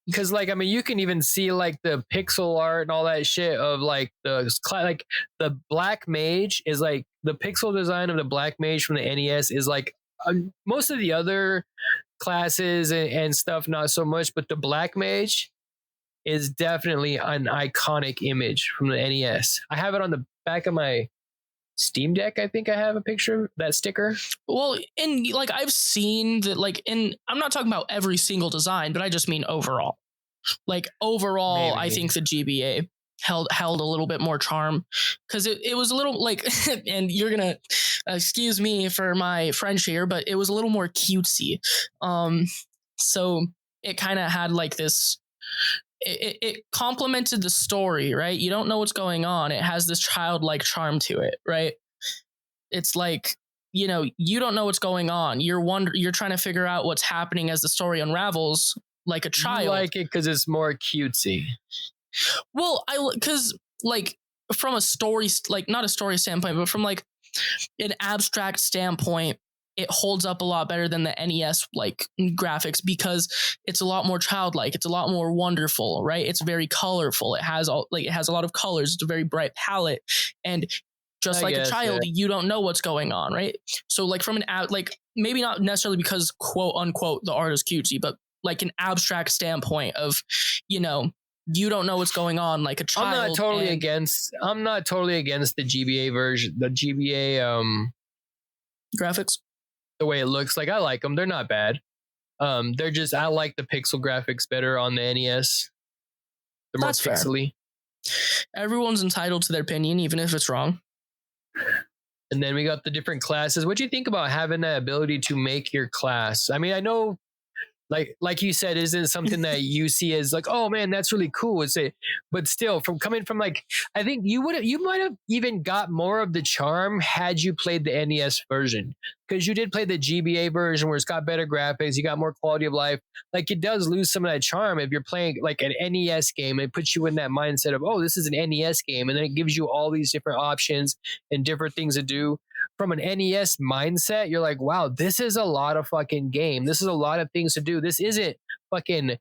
Because like I mean, you can even see like the pixel art and all that shit of like the Black Mage is like the pixel design of the Black Mage from the NES is like most of the other classes and stuff not so much, but the Black Mage is definitely an iconic image from the NES. I have it on the back of my Steam Deck. I think I have a picture of that sticker. Well, and like I've seen that, like, and I'm not talking about every single design, but I just mean overall. Like overall, maybe. I think the GBA held a little bit more charm because it was a little like, and you're gonna excuse me for my French here, but it was a little more cutesy. So it kind of had like this. It complemented the story, right? You don't know what's going on. It has this childlike charm to it, right? It's like, you know, you don't know what's going on. You're trying to figure out what's happening as the story unravels, like a child. You like it because it's more cutesy. Well, because like from a story, like not a story standpoint, but from like an abstract standpoint, it holds up a lot better than the NES like graphics because it's a lot more childlike. It's a lot more wonderful, right? It's very colorful. It has a lot of colors. It's a very bright palette, and just like a child, you don't know what's going on, right? So like from like maybe not necessarily because quote unquote the art is cutesy, but like an abstract standpoint of, you know, you don't know what's going on like a child. I'm not totally against the GBA version, the GBA graphics. The way it looks, like I like them. They're not bad. They're just I like the pixel graphics better on the NES. They're more pixely. Everyone's entitled to their opinion, even if it's wrong. And then we got the different classes. What do you think about having that ability to make your class? I mean, I know, like you said, isn't something that you see as like, oh man, that's really cool. But still, from coming from like, I think you might have even got more of the charm had you played the NES version, because you did play the GBA version where it's got better graphics, you got more quality of life. Like it does lose some of that charm if you're playing like an NES game. It puts you in that mindset of, oh, this is an NES game, and then it gives you all these different options and different things to do. From an NES mindset, you're like, wow, this is a lot of fucking game. This is a lot of things to do. This isn't fucking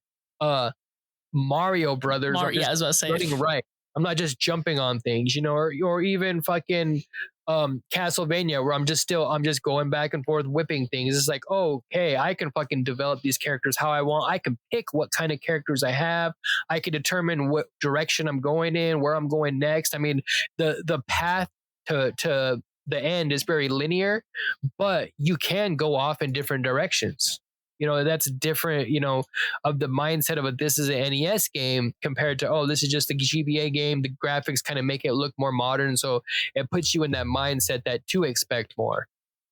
Mario Brothers. Yeah, I was about to say running right. I'm not just jumping on things, you know, or even fucking Castlevania, where I'm just going back and forth whipping things. It's like, oh, okay, I can fucking develop these characters how I want. I can pick what kind of characters I have. I can determine what direction I'm going in, where I'm going next. I mean, the path to the end is very linear, but you can go off in different directions. You know, that's different, you know, of the mindset of this is an NES game compared to, oh, this is just a GBA game. The graphics kind of make it look more modern. So it puts you in that mindset that to expect more.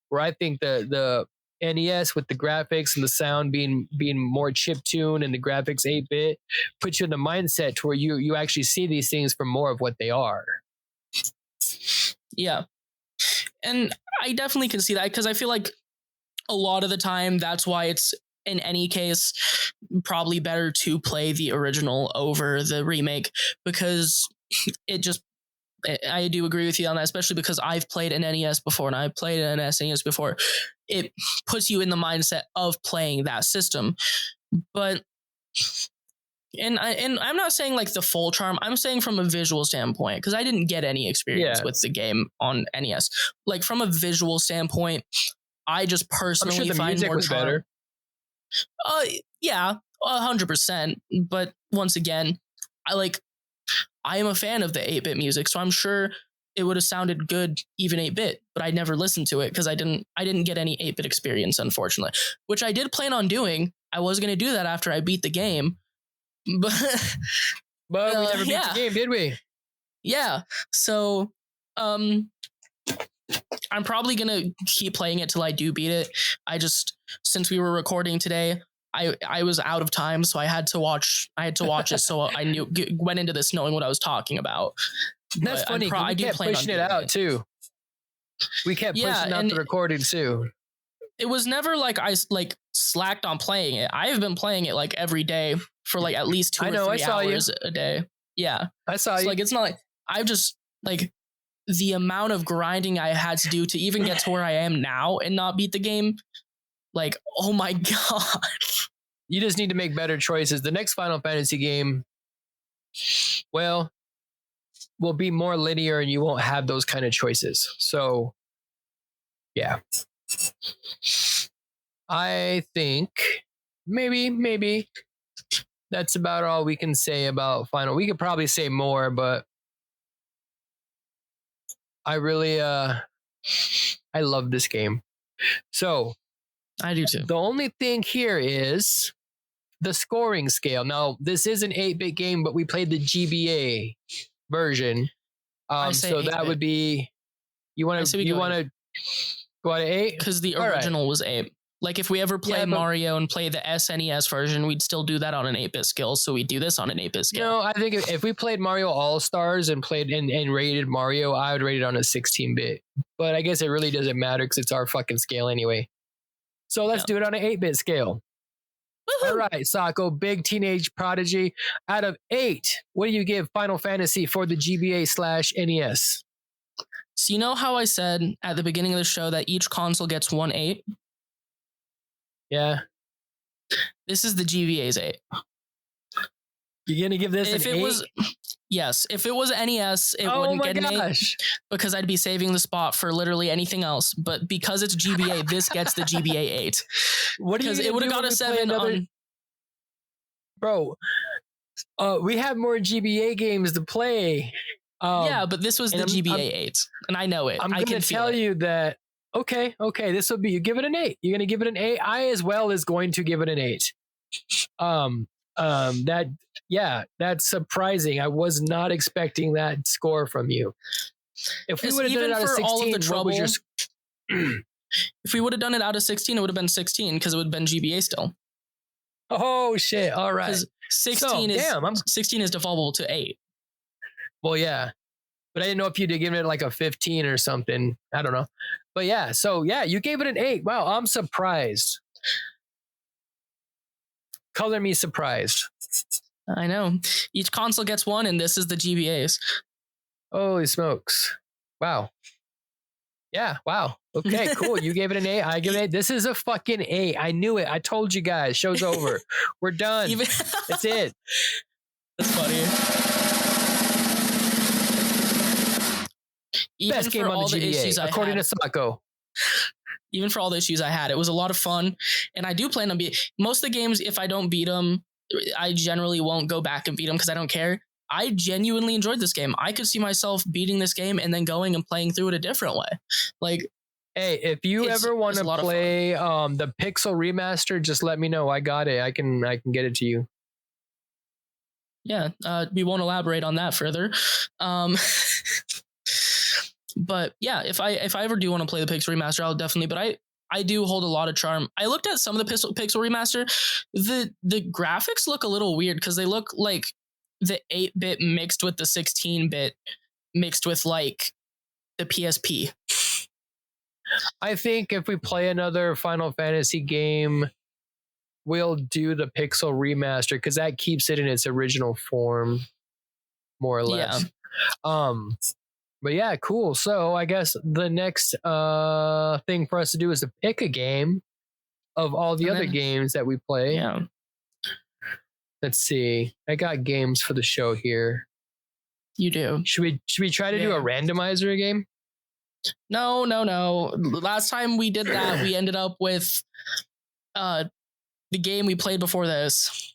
Where I think the NES with the graphics and the sound being more chiptune and the graphics 8-bit puts you in the mindset to where you actually see these things for more of what they are. Yeah. And I definitely can see that because I feel like a lot of the time that's why it's in any case probably better to play the original over the remake, because it just I do agree with you on that, especially because I've played an NES before and I've played an SNES before. It puts you in the mindset of playing that system. But and I'm not saying like the full charm. I'm saying from a visual standpoint, because I didn't get any experience with the game on NES. Like from a visual standpoint, I just personally I'm sure the find music more was charm. better. Yeah, 100%. But once again, I am a fan of the 8-bit music, so I'm sure it would have sounded good even 8-bit, but I never listened to it because I didn't get any 8-bit experience, unfortunately, which I did plan on doing. I was going to do that after I beat the game, but we never beat the game, did we? Yeah. So, I'm probably going to keep playing it till I do beat it. Since we were recording today, I was out of time, so I had to watch it. So I went into this knowing what I was talking about. That's funny. We kept pushing it out too. We kept pushing out the recording too. It was never like I slacked on playing it. I have been playing it like every day for like at least 2 or 3 hours a day. Yeah, I saw you. Like it's not like I've just like the amount of grinding I had to do to even get to where I am now and not beat the game. Like, oh my god. You just need to make better choices. The next Final Fantasy game, well, will be more linear and you won't have those kind of choices. So, yeah. I think maybe that's about all we can say about Final. We could probably say more, but I really I love this game. So, I do too. The only thing here is the scoring scale. Now, this is an 8-bit game, but we played the GBA version. So that would be, you want to go out of 8? Because the original was 8. Like if we ever play Mario and play the SNES version, we'd still do that on an 8-bit scale. So we do this on an 8-bit scale. No, I think if we played Mario All-Stars and played and rated Mario, I would rate it on a 16-bit. But I guess it really doesn't matter because it's our fucking scale anyway. So let's do it on an 8-bit scale. Woo-hoo. All right, Sako, big teenage prodigy. Out of 8, what do you give Final Fantasy for the GBA/NES? So you know how I said at the beginning of the show that each console gets 1 8? Yeah. This is the GBA's 8. You're going to give this an 8? Yes. If it was NES, it wouldn't get an 8 because I'd be saving the spot for literally anything else. But because it's GBA, this gets the GBA 8. Because it would have got a 7 on... Bro, we have more GBA games to play. Yeah, but this was the GBA 8, and I know it. I'm going to tell you that, okay, this will be, you give it an 8. You're going to give it an 8. I as well is going to give it an 8. That's surprising. I was not expecting that score from you. If we would have done it out of 16, what was your if we would have done it out of 16, it would have been 16 because it would have been GBA still. Oh shit! All right, 16 is defaultable to 8. Well, yeah, but I didn't know if you'd given it like a 15 or something. I don't know, but yeah. So yeah, you gave it an 8. Wow, I'm surprised. Color me surprised. I know. Each console gets 1, and this is the GBA's. Holy smokes! Wow. Yeah. Wow. Okay. Cool. You gave it an 8. I give it an 8. This is a fucking 8. I knew it. I told you guys. Show's over. We're done. That's it. That's funny. Best game on the GBA, according to Sako. Even for all the issues I had, it was a lot of fun, and I do plan on most of the games. If I don't beat them, I generally won't go back and beat them because I don't care. I genuinely enjoyed this game. I could see myself beating this game and then going and playing through it a different way. Like, hey, if you ever want to play the Pixel remaster, just let me know. I got it. I can get it to you. Yeah, we won't elaborate on that further. But yeah, if I ever do want to play the Pixel remaster, I'll definitely. But I do hold a lot of charm. I looked at some of the Pixel remaster. The graphics look a little weird because they look like the 8-bit mixed with the 16-bit mixed with like the PSP. I think if we play another Final Fantasy game, we'll do the Pixel remaster because that keeps it in its original form, more or less. Yeah. But yeah, cool. So I guess the next thing for us to do is to pick a game of all the And other then- games that we play. Yeah. Let's see. I got games for the show here. You do. Should we try to do a Yeah. randomizer game? No. Last time we did that, we ended up with the game we played before this.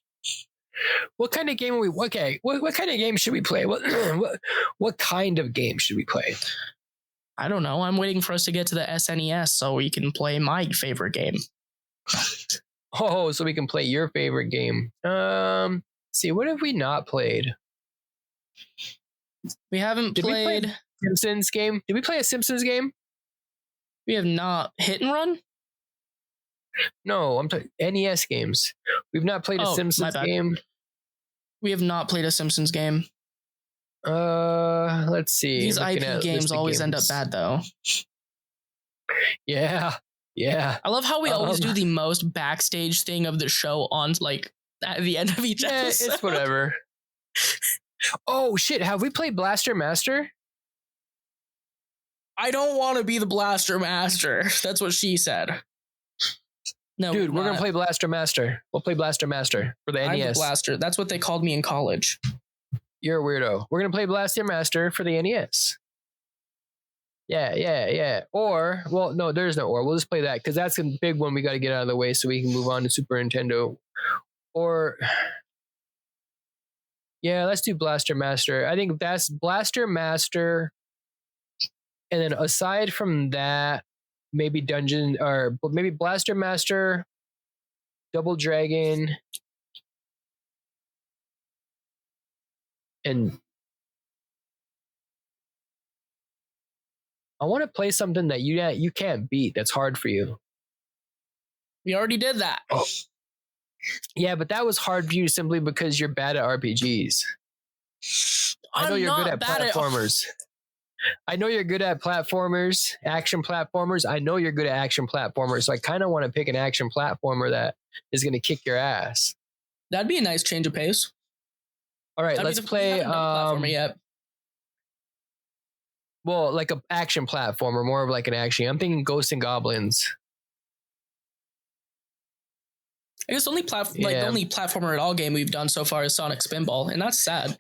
What kind of game are we? Okay, what kind of game should we play? What kind of game should we play? I don't know. I'm waiting for us to get to the SNES so we can play my favorite game. Oh, so we can play your favorite game. See, what have we not played? We haven't Did we play played. Simpsons game? Did we play a Simpsons game? We have not. Hit and Run? No, I'm talking NES games. We've not played a Oh, my Simpsons bad. game. We have not played a Simpsons game. Let's see. These Looking IP at games list of always end up games. bad, though. Yeah. I love how we always Um, do the most backstage thing of the show on, like, at the end of each Yeah, episode. it's whatever. Oh shit! Have we played Blaster Master? I don't want to be the Blaster Master. That's what she said. No, Dude, we're gonna not. play Blaster Master. We'll play Blaster Master for the I'm the NES. Blaster. That's what they called me in college. You're a weirdo. We're gonna play Blaster Master for the NES. Yeah. Or, well, no, there's no or. We'll just play that because that's a big one we got to get out of the way so we can move on to Super Nintendo. Or, yeah, let's do Blaster Master. I think that's Blaster Master. And then aside from that, maybe Dungeon or maybe Blaster Master, Double Dragon, and I want to play something that you can't beat. That's hard for you. We already did that. Yeah, but that was hard for you simply because you're bad at RPGs. I know I'm you're good not at bad platformers. I know you're good at platformers, action platformers. I know you're good at action platformers. So I kind of want to pick an action platformer that is going to kick your ass. That'd be a nice change of pace. All right, That'd be let's we play. haven't done a platformer yet. Well, like an action platformer, more of like an action. I'm thinking Ghosts and Goblins. I guess the only the only platformer at all game we've done so far is Sonic Spinball, and that's sad.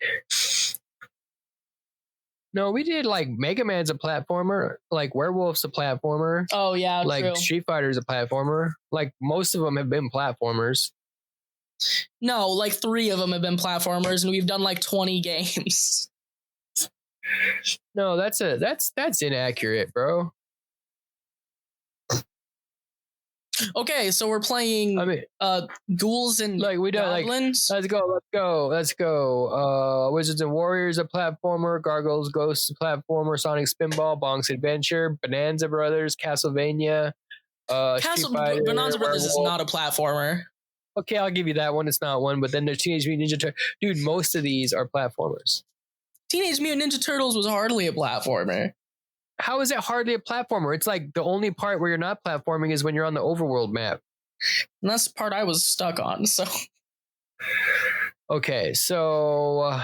No, we did like Mega Man's a platformer, like Werewolf's a platformer, Oh yeah, like true. Street Fighter's a platformer. Like most of them have been platformers. No, like 3 of them have been platformers, and we've done like 20 games. No, that's inaccurate, bro. Okay, so we're playing I mean, Ghouls and like we don't like. Goblins. Let's go. Wizards and Warriors, a platformer. Gargoyles, Ghosts, a platformer. Sonic Spinball, Bonk's Adventure, Bonanza Brothers, Castlevania, Street Fighter, Bonanza Brothers is Werewolf. not a platformer. Okay, I'll give you that one. It's not one, but then there's Teenage Mutant Ninja Turtles. Dude, most of these are platformers. Teenage Mutant Ninja Turtles was hardly a platformer. How is it hardly a platformer? It's like the only part where you're not platforming is when you're on the overworld map. And that's the part I was stuck on, so. Okay, so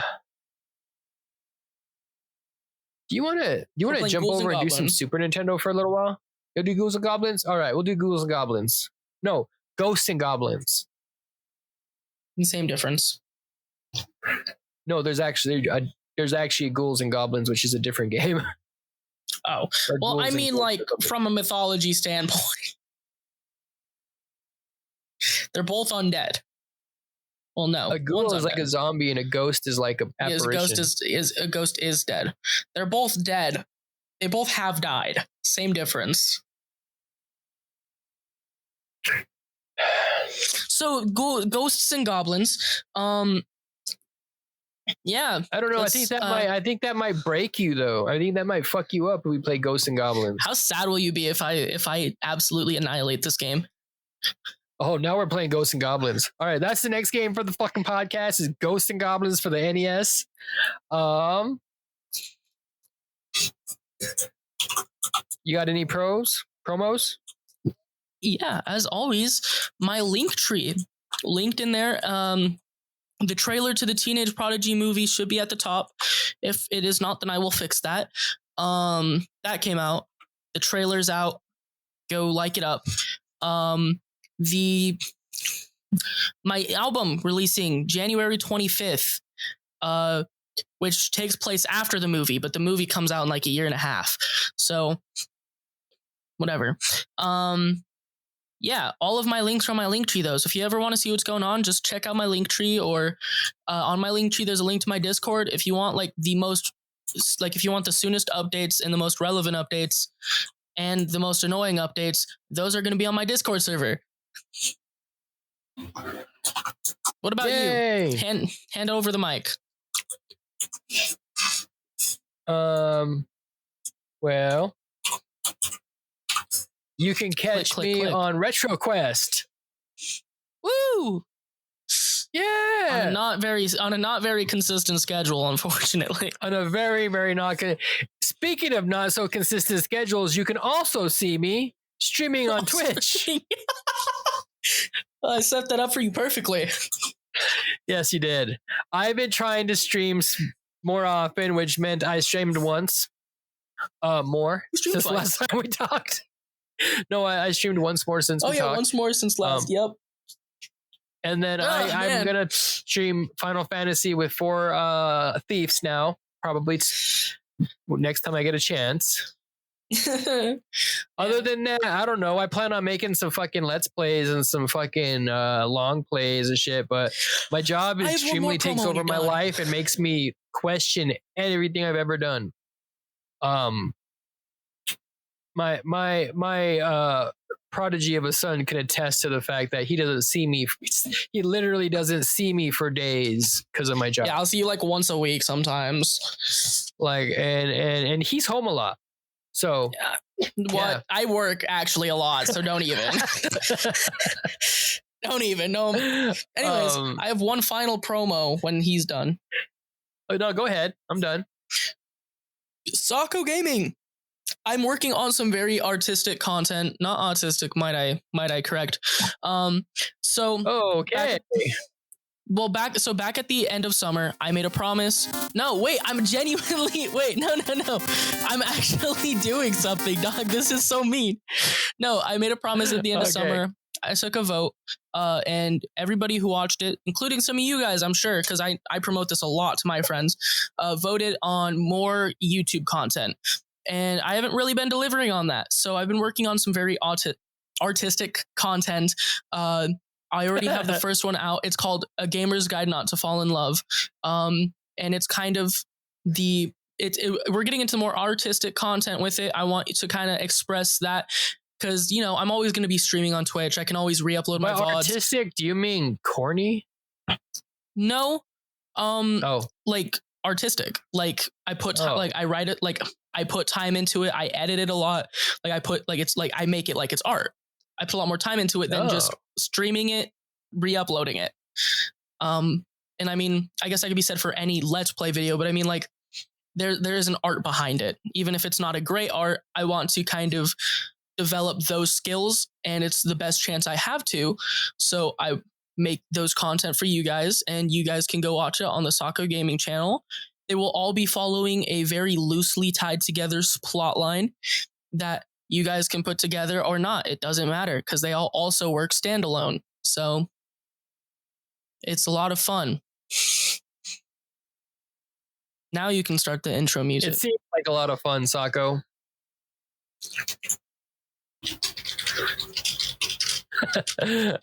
do you want to playing jump Ghouls and over and do some Goblins. Super Nintendo for a little while? You'll do Ghouls and Goblins? All right, we'll do Ghouls and Goblins. No, Ghosts and Goblins. Same difference. No, there's actually Ghouls and Goblins, which is a different game. Oh. Or Well, Ghouls I and mean, Ghouls like, or something. from a mythology standpoint. They're both undead. Well, no. A ghoul one's is like a undead. zombie, and a ghost is like an Yes, apparition. a ghost is dead. They're both dead. They both have died. Same difference. So ghosts and goblins. Yeah. I don't know. I let's, think that might break you though. I think that might fuck you up if we play Ghosts and Goblins. How sad will you be if I absolutely annihilate this game? Oh, now we're playing Ghosts and Goblins. All right, that's the next game for the fucking podcast is Ghosts and Goblins for the NES. You got any promos? Yeah, as always, my linktree linked in there. The trailer to the Teenage Prodigy movie should be at the top. If it is not, then I will fix that. That came out. The trailer's out. Go like it up. My album releasing January 25th, which takes place after the movie, but the movie comes out in like a year and a half. So whatever. Yeah, all of my links are on my Linktree though. So if you ever want to see what's going on, just check out my Linktree, or on my Linktree there's a link to my Discord. If you want if you want the soonest updates and the most relevant updates and the most annoying updates, those are going to be on my Discord server. What about you? Hand over the mic. Well, you can catch me on RetroQuest. Woo! Yeah, on a not very consistent schedule, unfortunately. On a very, very not. Speaking of not so consistent schedules, you can also see me streaming on Twitch. I set that up for you perfectly. Yes, you did. I've been trying to stream more often, which meant I streamed once. More since the last time we talked. No, I streamed once more since we talked. Once more since last. Yep. And then I'm gonna stream Final Fantasy with 4 Thieves now, probably next time I get a chance. Other than that, I don't know. I plan on making some fucking Let's Plays and some fucking long plays and shit, but my job extremely takes over my life and makes me question everything I've ever done. My prodigy of a son can attest to the fact that he doesn't see me. He literally doesn't see me for days because of my job. Yeah, I'll see you like once a week sometimes. And he's home a lot. So I work actually a lot, so don't even. Don't even. No. Anyways, I have one final promo when he's done. Oh, no, go ahead. I'm done. Sako Gaming. I'm working on some very artistic content, not autistic, might I correct. Okay. Back at the end of summer, I made a promise. No, wait, I'm actually doing something, dog. This is so mean. No, I made a promise at the end of summer. I took a vote, and everybody who watched it, including some of you guys, I'm sure, because I promote this a lot to my friends, voted on more YouTube content. And I haven't really been delivering on that. So I've been working on some very artistic content. I already have the first one out. It's called A Gamer's Guide Not to Fall in Love. And it's kind of we're getting into more artistic content with it. I want to kind of express that because, I'm always going to be streaming on Twitch. I can always re-upload my VODs. Artistic? Do you mean corny? No. Like artistic. Like I put I write it, like I put time into it. I edit it a lot. Like I make it like it's art. I put a lot more time into it than just streaming it, re-uploading it. And I mean, I guess that could be said for any Let's Play video, but I mean, like there is an art behind it. Even if it's not a great art, I want to kind of develop those skills, and it's the best chance I have to. So I make those content for you guys, and you guys can go watch it on the Sako Gaming channel. They will all be following a very loosely tied together plot line that you guys can put together or not. It doesn't matter because they all also work standalone. So it's a lot of fun. Now you can start the intro music. It seems like a lot of fun, Sako.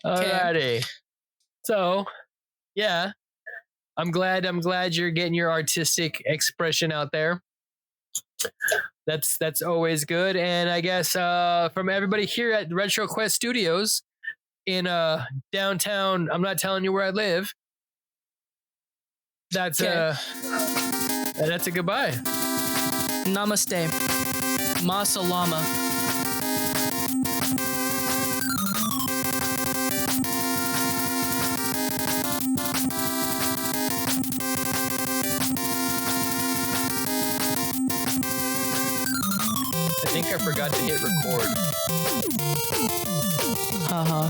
Alrighty. So, yeah. I'm glad you're getting your artistic expression out there. That's always good. And I guess from everybody here at RetroQuest Studios in downtown, I'm not telling you where I live. That's a goodbye. Namaste. Masalama. I think I forgot to hit record. Haha.